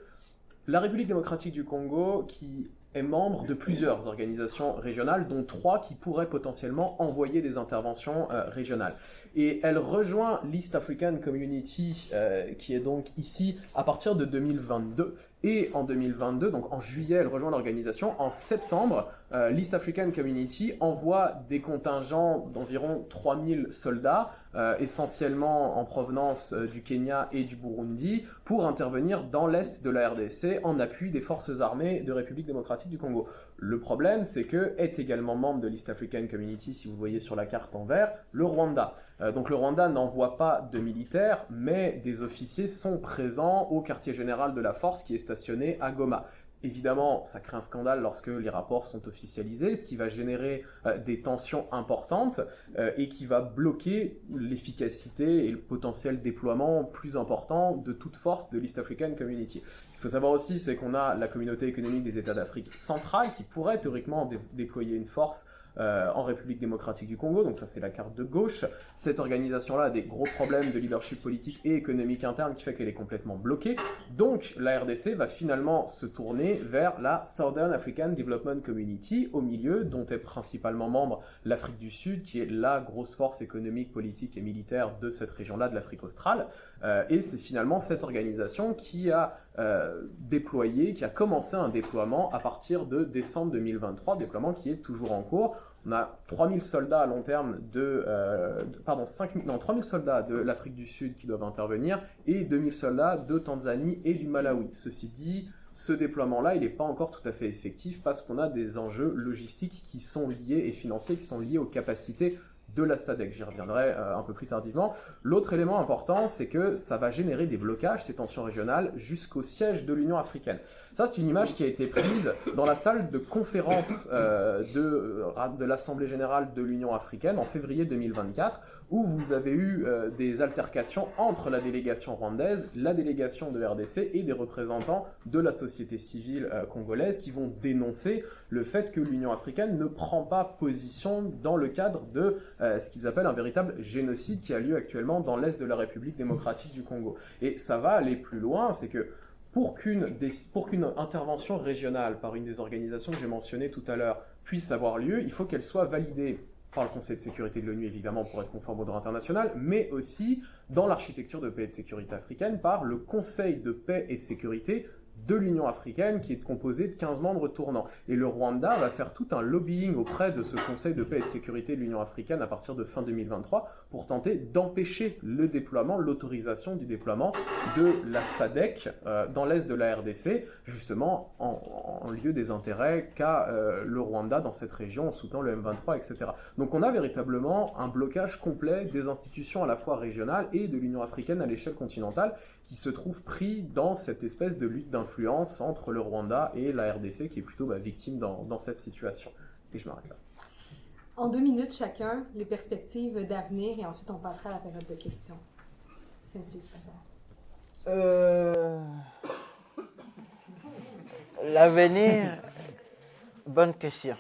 la République démocratique du Congo qui est membre de plusieurs organisations régionales, dont 3 qui pourraient potentiellement envoyer des interventions régionales. Et elle rejoint l'East African Community, qui est donc ici à partir de 2022. Et en 2022, donc en juillet, elle rejoint l'organisation. En septembre, l'East African Community envoie des contingents d'environ 3000 soldats, essentiellement en provenance du Kenya et du Burundi, pour intervenir dans l'est de la RDC en appui des forces armées de République démocratique du Congo. Le problème, c'est que est également membre de l'East African Community, si vous voyez sur la carte en vert, le Rwanda. Donc le Rwanda n'envoie pas de militaires, mais des officiers sont présents au quartier général de la force qui est stationné à Goma. Évidemment, ça crée un scandale lorsque les rapports sont officialisés, ce qui va générer des tensions importantes et qui va bloquer l'efficacité et le potentiel déploiement plus important de toute force de l'East African Community. Ce qu'il faut savoir aussi, c'est qu'on a la communauté économique des États d'Afrique centrale qui pourrait théoriquement déployer une force en République démocratique du Congo, donc ça c'est la carte de gauche. Cette organisation-là a des gros problèmes de leadership politique et économique interne qui fait qu'elle est complètement bloquée. Donc la RDC va finalement se tourner vers la Southern African Development Community, au milieu, dont est principalement membre l'Afrique du Sud, qui est la grosse force économique, politique et militaire de cette région-là, de l'Afrique australe. Et c'est finalement cette organisation qui a qui a commencé un déploiement à partir de décembre 2023, déploiement qui est toujours en cours. On a 3000 soldats à long terme 3000 soldats de l'Afrique du Sud qui doivent intervenir et 2000 soldats de Tanzanie et du Malawi. Ceci dit, ce déploiement-là, il n'est pas encore tout à fait effectif parce qu'on a des enjeux logistiques qui sont liés et financiers qui sont liés aux capacités de la SADC. J'y reviendrai un peu plus tardivement. L'autre élément important, c'est que ça va générer des blocages, ces tensions régionales, jusqu'au siège de l'Union africaine. Ça, c'est une image qui a été prise dans la salle de conférence de l'Assemblée générale de l'Union africaine en février 2024, où vous avez eu des altercations entre la délégation rwandaise, la délégation de RDC et des représentants de la société civile congolaise qui vont dénoncer le fait que l'Union africaine ne prend pas position dans le cadre de ce qu'ils appellent un véritable génocide qui a lieu actuellement dans l'est de la République démocratique du Congo. Et ça va aller plus loin, c'est que pour qu'une intervention régionale par une des organisations que j'ai mentionnées tout à l'heure puisse avoir lieu, il faut qu'elle soit validée par le Conseil de sécurité de l'ONU, évidemment, pour être conforme au droit international, mais aussi dans l'architecture de paix et de sécurité africaine par le Conseil de paix et de sécurité de l'Union africaine, qui est composé de 15 membres tournants. Et le Rwanda va faire tout un lobbying auprès de ce Conseil de paix et de sécurité de l'Union africaine à partir de fin 2023 pour tenter d'empêcher le déploiement, l'autorisation du déploiement de la SADC dans l'est de la RDC, justement en lieu des intérêts qu'a le Rwanda dans cette région en soutenant le M23, etc. Donc on a véritablement un blocage complet des institutions à la fois régionales et de l'Union africaine à l'échelle continentale qui se trouve pris dans cette espèce de lutte d'influence entre le Rwanda et la RDC qui est plutôt victime dans cette situation. Et je m'arrête là. En 2 minutes chacun, les perspectives d'avenir et ensuite on passera à la période de questions. Simplice d'abord. L'avenir, bonne question.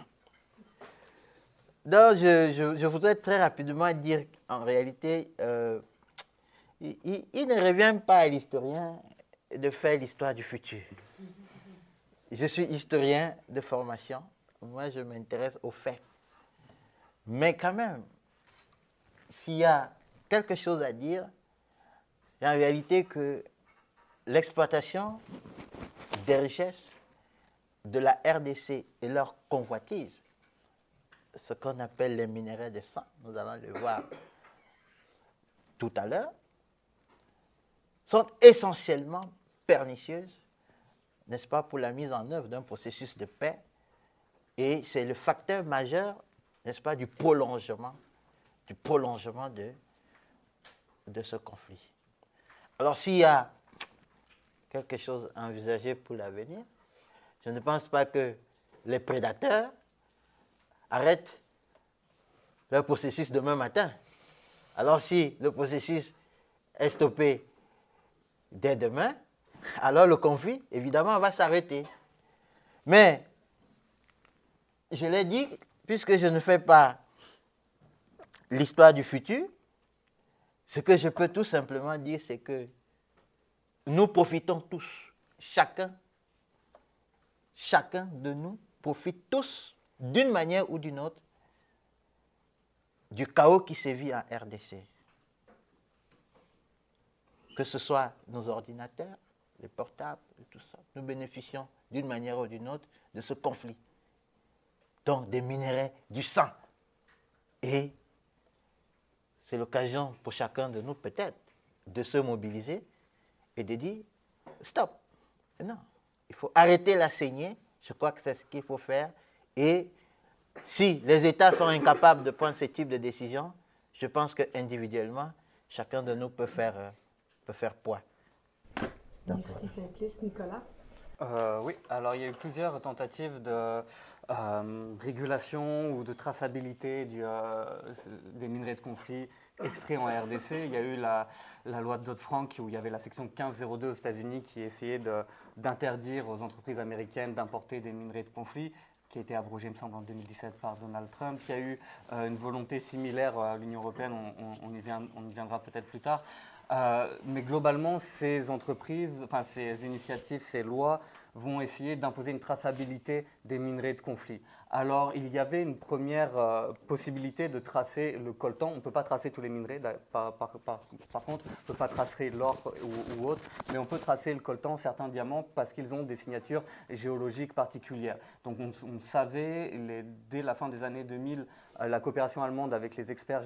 Donc je voudrais très rapidement dire qu'en réalité, il ne revient pas à l'historien de faire l'histoire du futur. Je suis historien de formation. Moi, je m'intéresse aux faits. Mais quand même, s'il y a quelque chose à dire, c'est en réalité que l'exploitation des richesses de la RDC et leur convoitise, ce qu'on appelle les minerais de sang, nous allons le voir tout à l'heure, sont essentiellement pernicieuses, n'est-ce pas, pour la mise en œuvre d'un processus de paix. Et c'est le facteur majeur, n'est-ce pas, du prolongement de ce conflit. Alors, s'il y a quelque chose à envisager pour l'avenir, je ne pense pas que les prédateurs arrêtent leur processus demain matin. Alors, si le processus est stoppé dès demain, alors le conflit, évidemment, va s'arrêter. Mais, je l'ai dit, puisque je ne fais pas l'histoire du futur, ce que je peux tout simplement dire, c'est que nous profitons tous, chacun de nous profite tous, d'une manière ou d'une autre, du chaos qui sévit en RDC. Que ce soit nos ordinateurs, les portables, tout ça, nous bénéficions d'une manière ou d'une autre de ce conflit. Donc des minerais du sang. Et c'est l'occasion pour chacun de nous peut-être de se mobiliser et de dire stop. Non, il faut arrêter la saignée. Je crois que c'est ce qu'il faut faire. Et si les États sont incapables de prendre ce type de décision, je pense qu'individuellement, chacun de nous peut faire poids. Donc, merci Simplice. Nicolas? Oui, alors il y a eu plusieurs tentatives de régulation ou de traçabilité des minerais de conflit extraits en RDC. Il y a eu la loi de Dodd-Frank où il y avait la section 1502 aux États-Unis qui essayait d'interdire aux entreprises américaines d'importer des minerais de conflit, qui a été abrogé, il me semble, en 2017 par Donald Trump. Il y a eu une volonté similaire à l'Union européenne, on y viendra peut-être plus tard. Mais globalement, ces entreprises, enfin ces initiatives, ces lois vont essayer d'imposer une traçabilité des minerais de conflit. Alors, il y avait une première possibilité de tracer le coltan. On ne peut pas tracer tous les minerais, par contre, on ne peut pas tracer l'or ou autre, mais on peut tracer le coltan, certains diamants, parce qu'ils ont des signatures géologiques particulières. Donc, on savait, dès la fin des années 2000, la coopération allemande avec les experts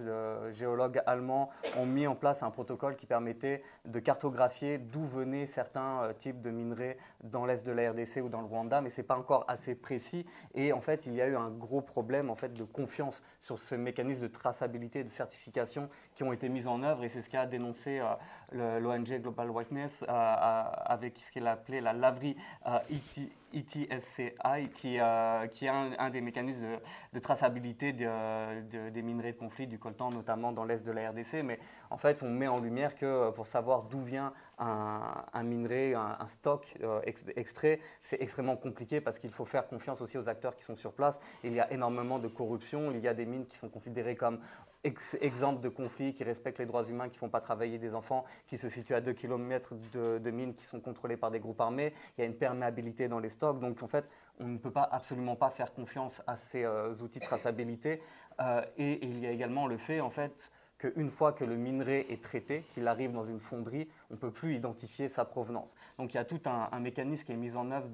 géologues allemands ont mis en place un protocole qui permettait de cartographier d'où venaient certains types de minerais dans l'est de la RDC ou dans le Rwanda, mais ce n'est pas encore assez précis. Et en fait, il y a eu un gros problème en fait, de confiance sur ce mécanisme de traçabilité et de certification qui ont été mis en œuvre. Et c'est ce qu'a dénoncé l'ONG Global Witness avec ce qu'il a appelé la laverie ETSCI, qui est un des mécanismes de traçabilité des minerais de conflit, du coltan, notamment dans l'est de la RDC. Mais en fait, on met en lumière que pour savoir d'où vient un minerai, un stock extrait, c'est extrêmement compliqué parce qu'il faut faire confiance aussi aux acteurs qui sont sur place. Il y a énormément de corruption, il y a des mines qui sont considérées comme exemples de conflits, qui respectent les droits humains, qui ne font pas travailler des enfants, qui se situent à 2 km de mines qui sont contrôlées par des groupes armés. Il y a une perméabilité dans les stocks. Donc en fait, on ne peut absolument pas faire confiance à ces outils de traçabilité. Et il y a également le fait, en fait, qu'une fois que le minerai est traité, qu'il arrive dans une fonderie, on ne peut plus identifier sa provenance. Donc il y a tout un mécanisme qui est mis en œuvre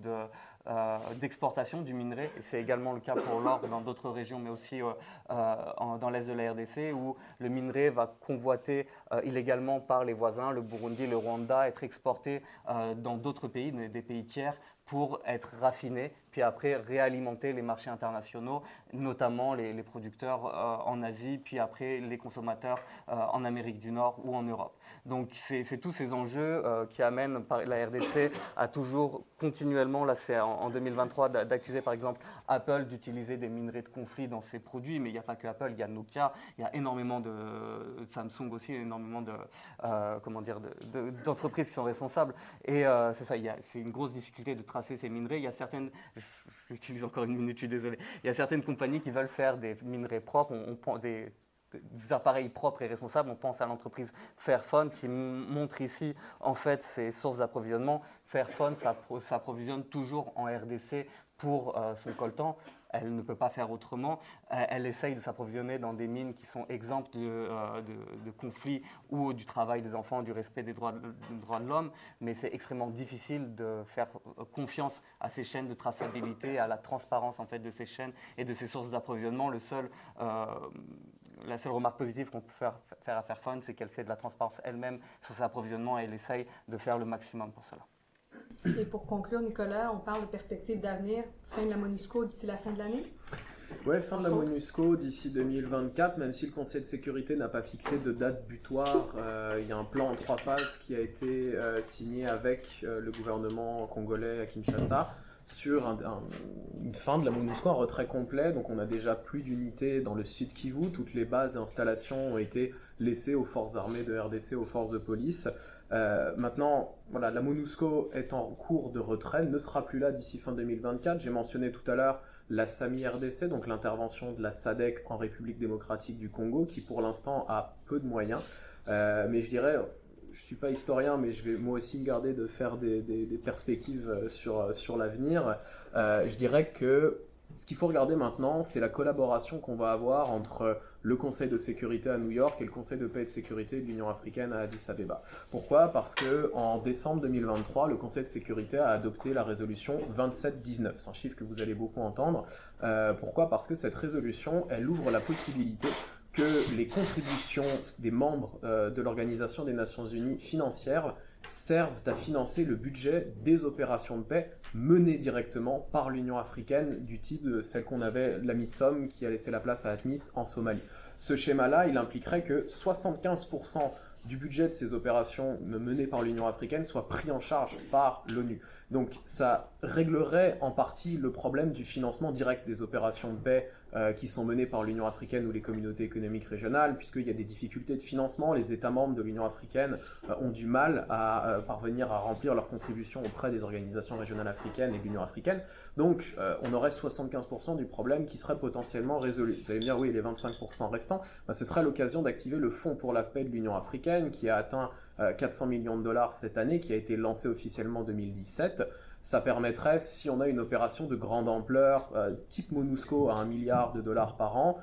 d'exportation du minerai. C'est également le cas pour l'or dans d'autres régions, mais aussi dans l'est de la RDC, où le minerai va convoité illégalement par les voisins, le Burundi, le Rwanda, être exporté dans d'autres pays, des pays tiers, pour être raffiné, puis après réalimenter les marchés internationaux, notamment les producteurs en Asie, puis après les consommateurs en Amérique du Nord ou en Europe. Donc c'est tous ces enjeux qui amènent la RDC à toujours continuellement, là c'est en 2023, d'accuser par exemple Apple d'utiliser des minerais de conflit dans ses produits, mais il n'y a pas que Apple, il y a Nokia, il y a énormément de Samsung aussi, énormément d'entreprises qui sont responsables. Et c'est ça, c'est une grosse difficulté de tracer ces minerais. Il y a certaines, j'utilise encore une minute, je suis désolé, il y a certaines compagnies qui veulent faire des minerais propres, on prend des appareils propres et responsables. On pense à l'entreprise Fairphone qui montre ici en fait ses sources d'approvisionnement. Fairphone s'approvisionne toujours en RDC pour son coltan. Elle ne peut pas faire autrement. Elle essaye de s'approvisionner dans des mines qui sont exemptes de conflits ou du travail des enfants, du respect des droits de l'homme. Mais c'est extrêmement difficile de faire confiance à ces chaînes de traçabilité, à la transparence en fait, de ces chaînes et de ces sources d'approvisionnement. La seule remarque positive qu'on peut faire à Fairphone, c'est qu'elle fait de la transparence elle-même sur ses approvisionnements et elle essaye de faire le maximum pour cela. Et pour conclure, Nicolas, on parle de perspectives d'avenir, fin de la MONUSCO d'ici la fin de l'année? Ouais, fin de la MONUSCO d'ici 2024, même si le Conseil de sécurité n'a pas fixé de date butoir. Il y a un plan en 3 phases qui a été signé avec le gouvernement congolais à Kinshasa sur une fin de la MONUSCO, un retrait complet. Donc on a déjà plus d'unités dans le sud Kivu. Toutes les bases et installations ont été laissées aux forces armées de RDC, aux forces de police. Maintenant, voilà, la MONUSCO est en cours de retrait, ne sera plus là d'ici fin 2024. J'ai mentionné tout à l'heure la SAMI-RDC, donc l'intervention de la SADC en République démocratique du Congo, qui pour l'instant a peu de moyens. Mais je dirais, je ne suis pas historien, mais je vais moi aussi me garder de faire des perspectives sur l'avenir. Je dirais que ce qu'il faut regarder maintenant, c'est la collaboration qu'on va avoir entre le Conseil de sécurité à New York et le Conseil de paix et de sécurité de l'Union africaine à Addis Abeba. Pourquoi ? Parce qu'en décembre 2023, le Conseil de sécurité a adopté la résolution 2719. C'est un chiffre que vous allez beaucoup entendre. Pourquoi ? Parce que cette résolution, elle ouvre la possibilité que les contributions des membres de l'Organisation des Nations Unies financières servent à financer le budget des opérations de paix menées directement par l'Union africaine, du type de celle qu'on avait, la MISOM, qui a laissé la place à ATMIS en Somalie. Ce schéma-là, il impliquerait que 75% du budget de ces opérations menées par l'Union africaine soit pris en charge par l'ONU. Donc ça réglerait en partie le problème du financement direct des opérations de paix qui sont menées par l'Union africaine ou les communautés économiques régionales, puisqu'il y a des difficultés de financement. Les États membres de l'Union africaine ont du mal à parvenir à remplir leurs contributions auprès des organisations régionales africaines et de l'Union africaine. Donc on aurait 75% du problème qui serait potentiellement résolu. Vous allez me dire, oui, les 25% restants, ce serait l'occasion d'activer le Fonds pour la paix de l'Union africaine qui a atteint 400 millions de dollars cette année, qui a été lancé officiellement en 2017. Ça permettrait, si on a une opération de grande ampleur, type MONUSCO à 1 milliard de dollars par an,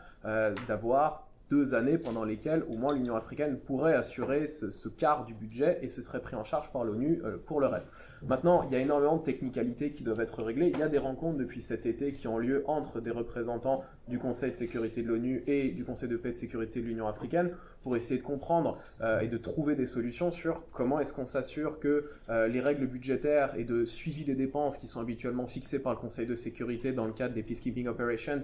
d'avoir 2 années pendant lesquelles au moins l'Union africaine pourrait assurer ce quart du budget et ce serait pris en charge par l'ONU pour le reste. Maintenant, il y a énormément de technicalités qui doivent être réglées. Il y a des rencontres depuis cet été qui ont lieu entre des représentants du Conseil de sécurité de l'ONU et du Conseil de paix et de sécurité de l'Union africaine pour essayer de comprendre et de trouver des solutions sur comment est-ce qu'on s'assure que les règles budgétaires et de suivi des dépenses qui sont habituellement fixées par le Conseil de sécurité dans le cadre des Peacekeeping Operations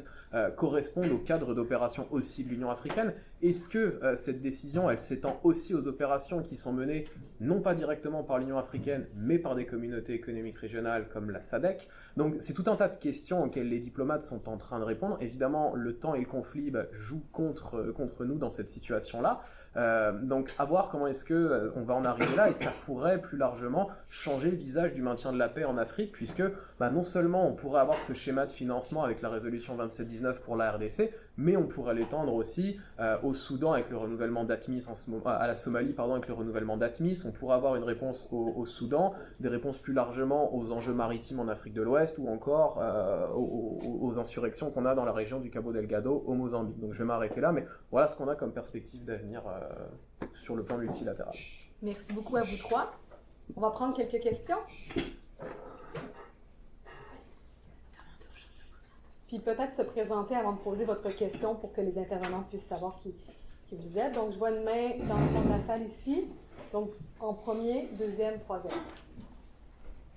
correspondent au cadre d'opération aussi de l'Union africaine. Est-ce que cette décision, elle s'étend aussi aux opérations qui sont menées non pas directement par l'Union africaine, mais par des communautés économiques régionales comme la SADC? Donc c'est tout un tas de questions auxquelles les diplomates sont en train de répondre. Évidemment, le temps et le conflit jouent contre nous dans cette situation-là. Donc à voir comment est-ce qu'on va en arriver là, et ça pourrait plus largement changer le visage du maintien de la paix en Afrique, puisque non seulement on pourrait avoir ce schéma de financement avec la résolution 2719 pour la RDC, mais on pourrait l'étendre aussi au Soudan avec le renouvellement d'ATMIS, à la Somalie avec le renouvellement d'ATMIS. On pourrait avoir une réponse au Soudan, des réponses plus largement aux enjeux maritimes en Afrique de l'Ouest, ou encore aux insurrections qu'on a dans la région du Cabo Delgado au Mozambique. Donc je vais m'arrêter là, mais voilà ce qu'on a comme perspective d'avenir sur le plan multilatéral. Merci beaucoup à vous trois. On va prendre quelques questions. Puis peut-être se présenter avant de poser votre question pour que les intervenants puissent savoir qui vous êtes. Donc je vois une main dans le fond de la salle ici. Donc en premier, deuxième, troisième.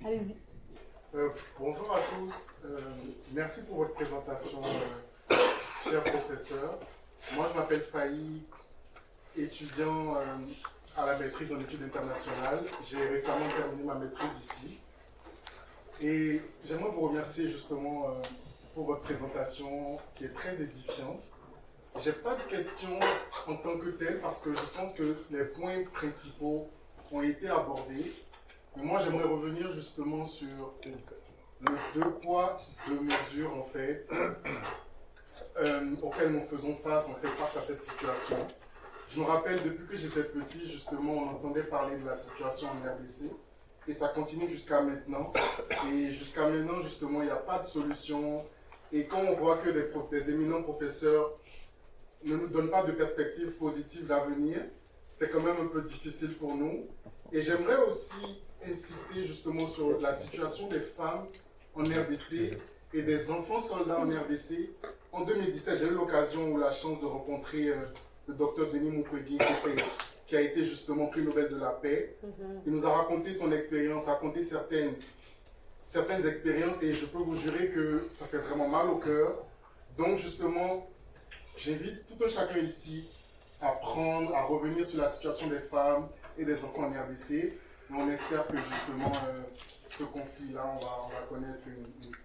Allez-y. Bonjour à tous. Merci pour votre présentation, cher professeur. Moi, je m'appelle Faï, étudiant à la maîtrise en études internationales. J'ai récemment terminé ma maîtrise ici. Et j'aimerais vous remercier justement pour votre présentation qui est très édifiante. Je n'ai pas de questions en tant que telle parce que je pense que les points principaux ont été abordés. Mais moi, j'aimerais revenir justement sur le 2 poids, 2 mesures en fait, auxquelles nous faisons face à cette situation. Je me rappelle, depuis que j'étais petit, justement, on entendait parler de la situation en RDC, et ça continue jusqu'à maintenant. Et jusqu'à maintenant, justement, il n'y a pas de solution. Et quand on voit que des éminents professeurs ne nous donnent pas de perspective positive d'avenir, c'est quand même un peu difficile pour nous. Et j'aimerais aussi insister justement sur la situation des femmes en RDC et des enfants soldats en RDC. En 2017, j'ai eu l'occasion ou la chance de rencontrer le docteur Denis Mukwege qui a été justement prix Nobel de la paix. Il nous a raconté son expérience, raconté certaines expériences, et je peux vous jurer que ça fait vraiment mal au cœur. Donc justement, j'invite tout un chacun ici à revenir sur la situation des femmes et des enfants en RDC. Mais on espère que justement ce conflit-là, on va connaître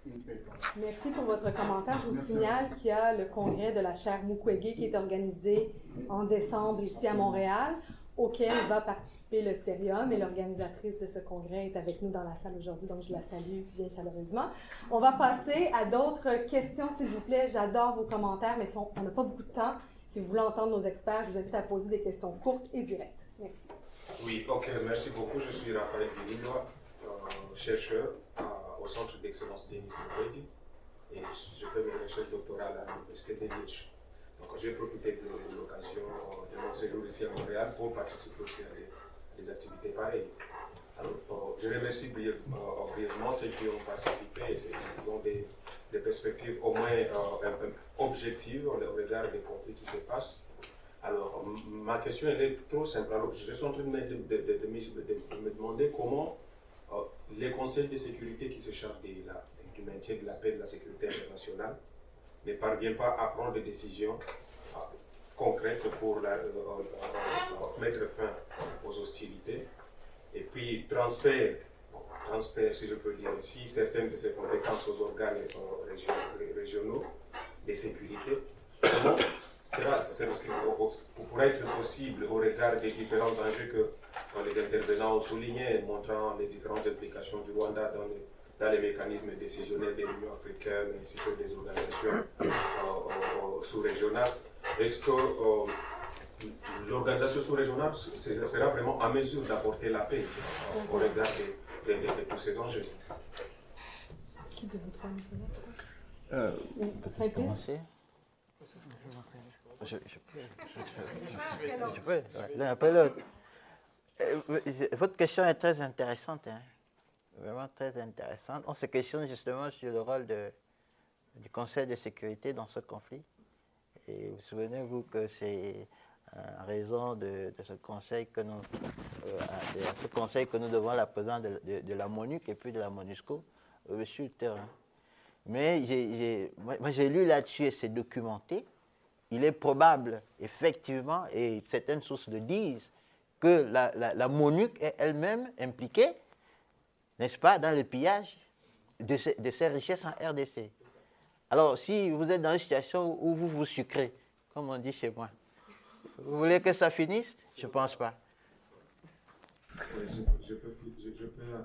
une paix. Merci pour votre commentaire. Je vous signale qu'il y a le congrès de la chaire Mukwege qui est organisé en décembre ici à Montréal, auquel va participer le Cerium, et l'organisatrice de ce congrès est avec nous dans la salle aujourd'hui, donc je la salue bien chaleureusement. On va passer à d'autres questions, s'il vous plaît. J'adore vos commentaires, mais on n'a pas beaucoup de temps. Si vous voulez entendre nos experts, je vous invite à poser des questions courtes et directes. Merci. Oui, ok, merci beaucoup. Je suis Raphaël Vilinois, chercheur au Centre d'excellence Denis Mukwege, et je fais mes recherches doctorales à l'Université de Liège. Donc j'ai profité de l'occasion de mon séjour ici à Montréal pour participer aussi à des activités pareilles. Alors, je remercie brièvement ceux qui ont participé et ils ont des perspectives au moins objectives au regard des conflits qui se passent. Alors, ma question elle est trop simple. Alors, je suis en train de me demander comment les conseils de sécurité qui se chargent du maintien de la paix et de la sécurité internationale ne parviennent pas à prendre des décisions concrètes pour mettre fin aux hostilités, et puis transfèrent transfère, si je peux dire ainsi, certaines de ses compétences aux organes régionaux de sécurité. Comment pourrait être possible au regard des différents enjeux que les intervenants ont soulignés, montrant les différentes implications du Rwanda dans les mécanismes décisionnels de l'Union africaine ainsi que des organisations sous-régionales. Est-ce que l'organisation sous-régionale sera vraiment en mesure d'apporter la paix au regard de tous ces enjeux? Qui de votre Simplice. Je peux, l'un après l'autre. Votre question est très intéressante, hein. Vraiment très intéressante. On se questionne justement sur le rôle du Conseil de sécurité dans ce conflit. Et vous souvenez-vous que c'est en raison de ce conseil que nous, devons la présence de la MONUC et puis de la MONUSCO sur le terrain. Mais moi j'ai lu là-dessus et c'est documenté. Il est probable, effectivement, et certaines sources le disent, que la MONUC est elle-même impliquée, n'est-ce pas, dans le pillage de ces richesses en RDC. Alors, si vous êtes dans une situation où vous vous sucrez, comme on dit chez moi, vous voulez que ça finisse? Je ne pense pas. Je peux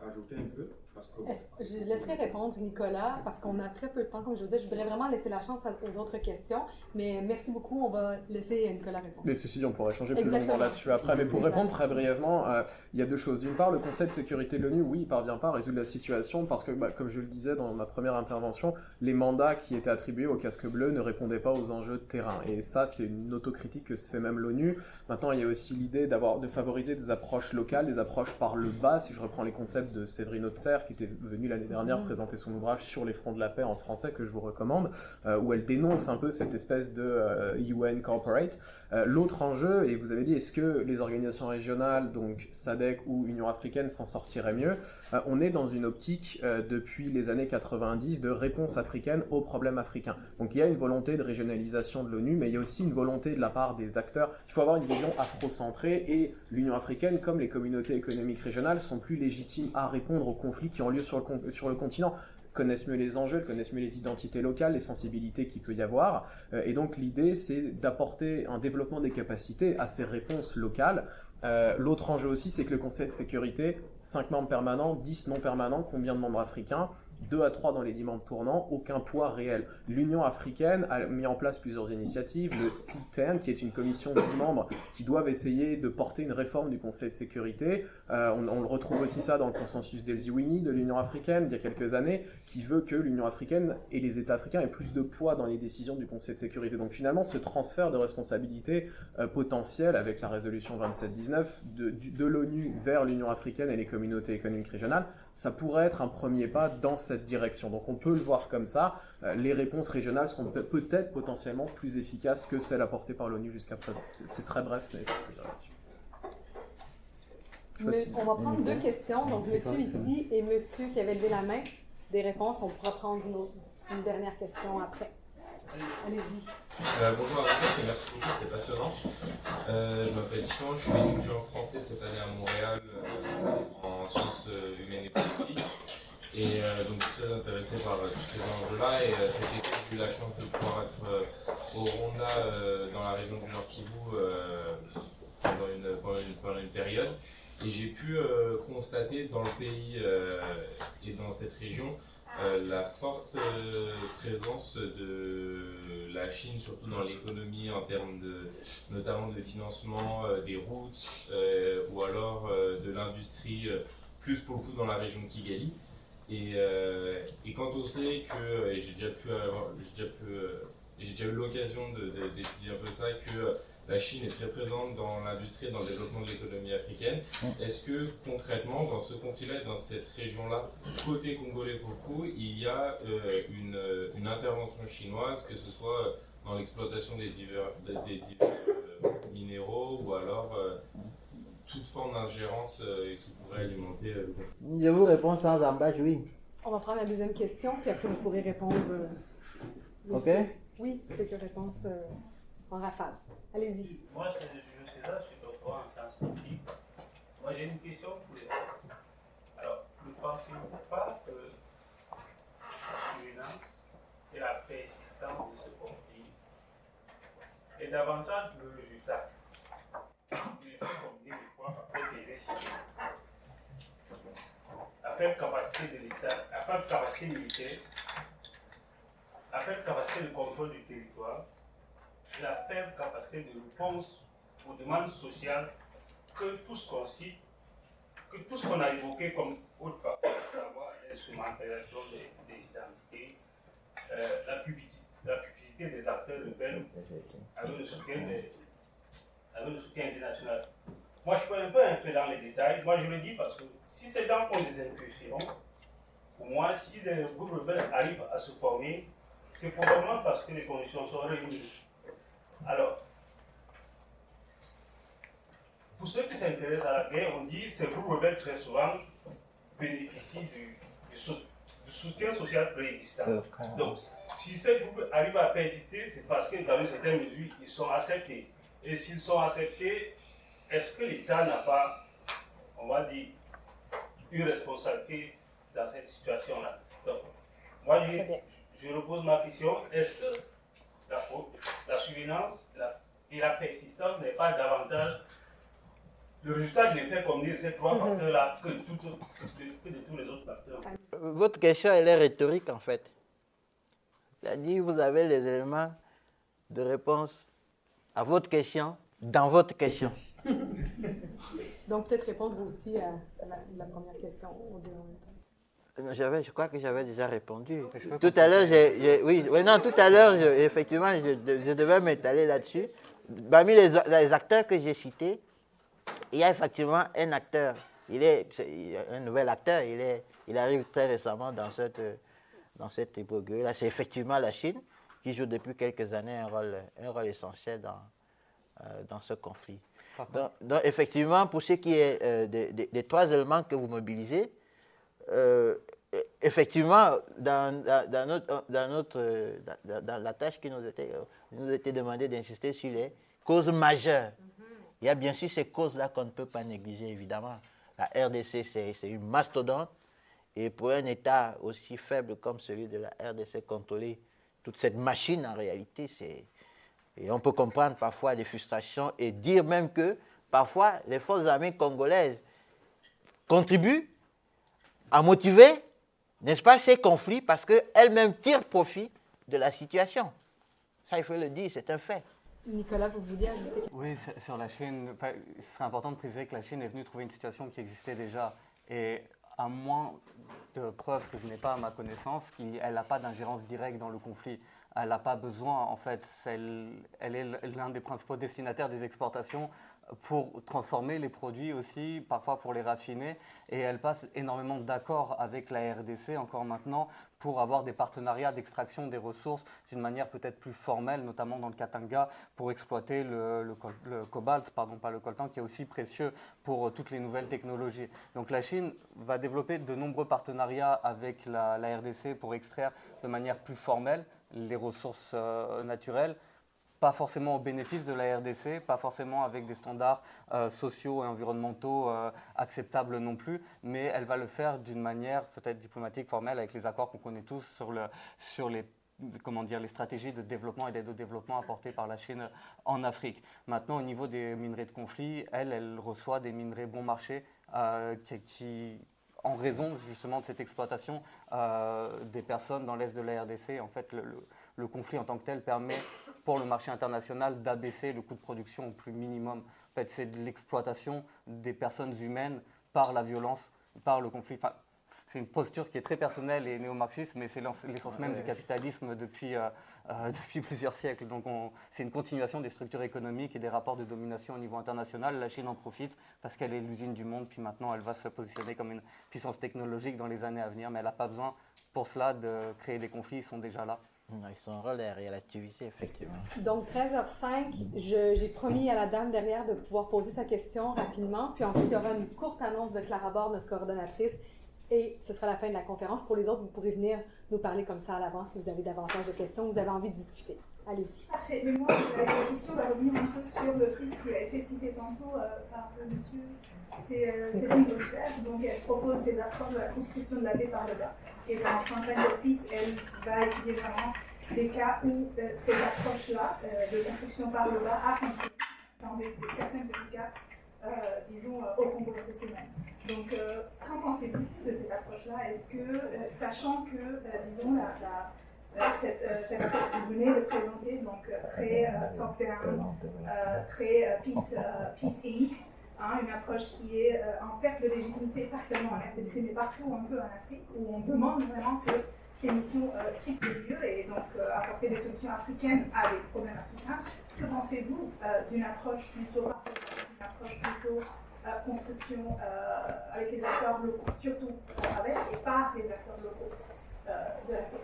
ajouter un peu parce que... Je laisserai répondre Nicolas parce qu'on a très peu de temps, comme je vous disais. Je voudrais vraiment laisser la chance aux autres questions, mais merci beaucoup. On va laisser Nicolas répondre. Mais ceci dit, on pourrait changer plus longuement là-dessus après. Mais pour répondre très brièvement, il y a deux choses. D'une part, le Conseil de sécurité de l'ONU, oui, il ne parvient pas à résoudre la situation parce que, comme je le disais dans ma première intervention, les mandats qui étaient attribués aux casques bleus ne répondaient pas aux enjeux de terrain. Et ça, c'est une autocritique que se fait même l'ONU. Maintenant, il y a aussi l'idée de favoriser des approches locales, des approches par le bas, si je reprends les concepts de Séverine Hautser, qui était venue l'année dernière présenter son ouvrage sur les fronts de la paix en français, que je vous recommande, où elle dénonce un peu cette espèce de UN corporate. L'autre enjeu, et vous avez dit, est-ce que les organisations régionales, donc SADC ou Union africaine, s'en sortiraient mieux? On est dans une optique, depuis les années 90, de réponse africaine aux problèmes africains. Donc il y a une volonté de régionalisation de l'ONU, mais il y a aussi une volonté de la part des acteurs. Il faut avoir une vision afro-centrée, et l'Union africaine, comme les communautés économiques régionales, sont plus légitimes à répondre aux conflits qui ont lieu sur le continent, connaissent mieux les enjeux, connaissent mieux les identités locales, les sensibilités qu'il peut y avoir. Et donc l'idée, c'est d'apporter un développement des capacités à ces réponses locales. L'autre enjeu aussi, c'est que le Conseil de sécurité, 5 membres permanents, 10 non permanents, combien de membres africains? 2 à 3 dans les 10 membres tournants, aucun poids réel. L'Union africaine a mis en place plusieurs initiatives, le C10, qui est une commission de 10 membres qui doivent essayer de porter une réforme du Conseil de sécurité. On le retrouve aussi ça dans le consensus d'Elziwini de l'Union africaine il y a quelques années, qui veut que l'Union africaine et les États africains aient plus de poids dans les décisions du Conseil de sécurité. Donc finalement, ce transfert de responsabilité potentiel avec la résolution 2719 de l'ONU vers l'Union africaine et les communautés économiques régionales, ça pourrait être un premier pas dans cette direction. Donc on peut le voir comme ça. Les réponses régionales seront peut-être potentiellement plus efficaces que celles apportées par l'ONU jusqu'à présent. C'est très bref, mais c'est ce que je dirais là-dessus. On va prendre 2 questions. Donc monsieur ici et monsieur qui avait levé la main. Des réponses, on pourra prendre une dernière question après. Allez-y. Bonjour à tous et merci beaucoup, c'était passionnant. Je m'appelle Chian, je suis étudiant en français cette année à Montréal en sciences humaines et politiques. Et donc je suis très intéressé par tous ces enjeux-là. Et cet été, j'ai eu la chance de pouvoir être au Rwanda, dans la région du Nord Kivu, pendant une période. Et j'ai pu constater dans le pays et dans cette région la forte présence de la Chine, surtout dans l'économie, en termes notamment de financement des routes ou alors de l'industrie, plus pour le coup dans la région de Kigali. Et quand on sait que, et j'ai déjà eu l'occasion d'étudier un peu ça, que la Chine est très présente dans l'industrie et dans le développement de l'économie africaine. Est-ce que concrètement, dans ce conflit-là, dans cette région-là, côté congolais pour le coup, il y a une intervention chinoise, que ce soit dans l'exploitation des divers minéraux ou alors toute forme d'ingérence qui pourrait alimenter le conflit? Je vous réponds sans embâche, oui. On va prendre la deuxième question, puis après vous pourrez répondre. Ok. Oui, quelques réponses en rafale. Allez-y. Moi, je suis César, je suis doctorant en sciences politiques. Moi, j'ai une question pour les... Alors, le pensez-vous pas que la dominance et la persistance de ce conflit est davantage le résultat du fait combiner des fois après des élections, la faible capacité de l'État, la faible capacité militaire, la faible capacité de contrôle du territoire, et la faible capacité de réponse aux demandes sociales que tout ce qu'on cite, que tout ce qu'on a évoqué comme autre facteur, à savoir l'instrumentalisation des identités, la cupidité des acteurs rebelles avec le soutien international. Moi, je peux un peu entrer dans les détails. Moi, je le dis parce que si ces gens font des incursions, pour moi, si des groupes rebelles arrivent à se former, c'est probablement parce que les conditions sont réunies. Alors, pour ceux qui s'intéressent à la guerre, on dit que ces groupes rebelles très souvent bénéficient du soutien social préexistant. Donc, si ces groupes arrivent à persister, c'est parce que dans une certaine mesure, ils sont acceptés. Et s'ils sont acceptés, est-ce que l'État n'a pas, on va dire, une responsabilité dans cette situation-là? Donc, moi, je repose ma question, est-ce que la surveillance et la persistance n'est pas davantage le résultat de l'effet combiné de ces trois facteurs-là que de tous les autres facteurs? Votre question, elle est rhétorique en fait. C'est-à-dire, vous avez les éléments de réponse à votre question dans votre question. Donc, peut-être répondre aussi à la première question au deux en même temps. Je crois que j'avais déjà répondu. Tout à l'heure, tout à l'heure, effectivement, je devais m'étaler là-dessus. Parmi les acteurs que j'ai cités, il y a effectivement un acteur. Il est un nouvel acteur. Il arrive très récemment dans cette époque-là. C'est effectivement la Chine qui joue depuis quelques années un rôle essentiel dans ce conflit. Donc, effectivement, pour ce qui est des trois éléments que vous mobilisez, effectivement, dans la tâche qui nous était demandé d'insister sur les causes majeures. Il y a bien sûr ces causes-là qu'on ne peut pas négliger, évidemment. La RDC, c'est une mastodonte. Et pour un État aussi faible comme celui de la RDC, contrôler toute cette machine, en réalité, et on peut comprendre parfois des frustrations et dire même que parfois les forces armées congolaises contribuent à motiver, n'est-ce pas, ces conflits parce qu'elles-mêmes tirent profit de la situation. Ça, il faut le dire, c'est un fait. Nicolas, vous vouliez ajouter quelque chose? Oui, sur la Chine, ce serait important de préciser que la Chine est venue trouver une situation qui existait déjà. Et à moins de preuves que je n'ai pas à ma connaissance, elle n'a pas d'ingérence directe dans le conflit. Elle n'a pas besoin, en fait, elle est l'un des principaux destinataires des exportations pour transformer les produits aussi, parfois pour les raffiner. Et elle passe énormément d'accords avec la RDC, encore maintenant, pour avoir des partenariats d'extraction des ressources d'une manière peut-être plus formelle, notamment dans le Katanga, pour exploiter le cobalt, pas le coltan, qui est aussi précieux pour toutes les nouvelles technologies. Donc la Chine va développer de nombreux partenariats avec la RDC pour extraire de manière plus formelle les ressources naturelles, pas forcément au bénéfice de la RDC, pas forcément avec des standards sociaux et environnementaux acceptables non plus, mais elle va le faire d'une manière peut-être diplomatique, formelle, avec les accords qu'on connaît tous sur les stratégies de développement et d'aide au développement apportées par la Chine en Afrique. Maintenant, au niveau des minerais de conflit, elle reçoit des minerais bon marché qui en raison justement de cette exploitation des personnes dans l'est de la RDC. En fait, le conflit en tant que tel permet pour le marché international d'abaisser le coût de production au plus minimum. En fait, c'est de l'exploitation des personnes humaines par la violence, par le conflit. Enfin, c'est une posture qui est très personnelle et néo-marxiste, mais c'est l'essence même du capitalisme depuis plusieurs siècles. Donc c'est une continuation des structures économiques et des rapports de domination au niveau international. La Chine en profite parce qu'elle est l'usine du monde, puis maintenant elle va se positionner comme une puissance technologique dans les années à venir, mais elle n'a pas besoin pour cela de créer des conflits, ils sont déjà là. Son rôle est relativisé, effectivement. Donc, 13h05, j'ai promis à la dame derrière de pouvoir poser sa question rapidement, puis ensuite il y aura une courte annonce de Clara Bord, notre coordonnatrice, et ce sera la fin de la conférence. Pour les autres, vous pourrez venir nous parler comme ça à l'avance si vous avez davantage de questions, vous avez envie de discuter. Allez-y. Parfait. Mais moi, la question va revenir un peu sur le prix qui a été cité tantôt par le monsieur. C'est Céline Bruxelles, donc elle propose ses approches de la construction de la paix par le bas. Et dans Campagne de Peace, elle va étudier vraiment des cas où ces approches-là de construction par le bas a fonctionné dans certains petits cas, disons, au Congo professionnel. Donc, qu'en pensez-vous de cette approche-là? Est-ce que, sachant que, disons, cette approche que vous venez de présenter, donc très top-down, très peace-y, hein, une approche qui est en perte de légitimité, pas seulement en RDC, mais partout un peu en Afrique, où on demande vraiment que ces missions quittent le lieu et donc apporter des solutions africaines à des problèmes africains. Que pensez-vous d'une approche plutôt construction avec les acteurs locaux, surtout avec et par les acteurs locaux de l'Afrique?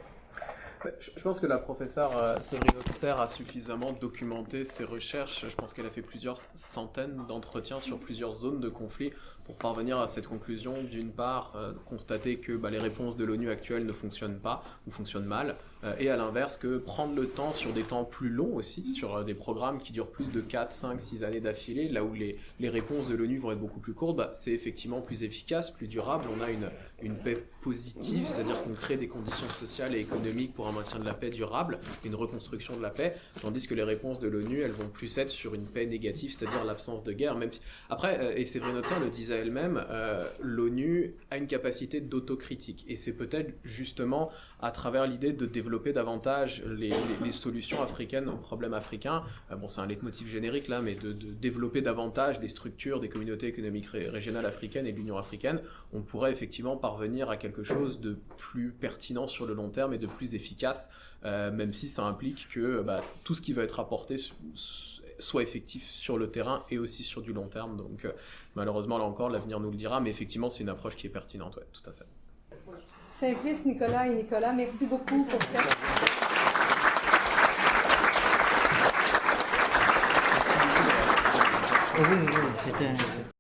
Je pense que la professeure Séverine Auxerre a suffisamment documenté ses recherches. Je pense qu'elle a fait plusieurs centaines d'entretiens sur plusieurs zones de conflit pour parvenir à cette conclusion. D'une part, constater que les réponses de l'ONU actuelles ne fonctionnent pas ou fonctionnent mal, et à l'inverse que prendre le temps sur des temps plus longs aussi, sur des programmes qui durent plus de 4, 5, 6 années d'affilée, là où les réponses de l'ONU vont être beaucoup plus courtes, c'est effectivement plus efficace, plus durable. On a une paix positive, c'est-à-dire qu'on crée des conditions sociales et économiques pour un maintien de la paix durable, une reconstruction de la paix, tandis que les réponses de l'ONU, elles vont plus être sur une paix négative, c'est-à-dire l'absence de guerre. Même si... Après, et Séverine Auxerre le disait elle-même, l'ONU a une capacité d'autocritique, et c'est peut-être justement à travers l'idée de développer davantage les solutions africaines aux problèmes africains, c'est un leitmotiv générique là, mais de développer davantage des structures des communautés économiques régionales africaines et de l'Union africaine, on pourrait effectivement parvenir à quelque chose de plus pertinent sur le long terme et de plus efficace, même si ça implique que tout ce qui va être apporté soit effectif sur le terrain et aussi sur du long terme. Donc malheureusement, là encore, l'avenir nous le dira, mais effectivement, c'est une approche qui est pertinente, ouais, tout à fait. Simplice, Nicolas et Nicolas, merci beaucoup pour cette... Oui, c'était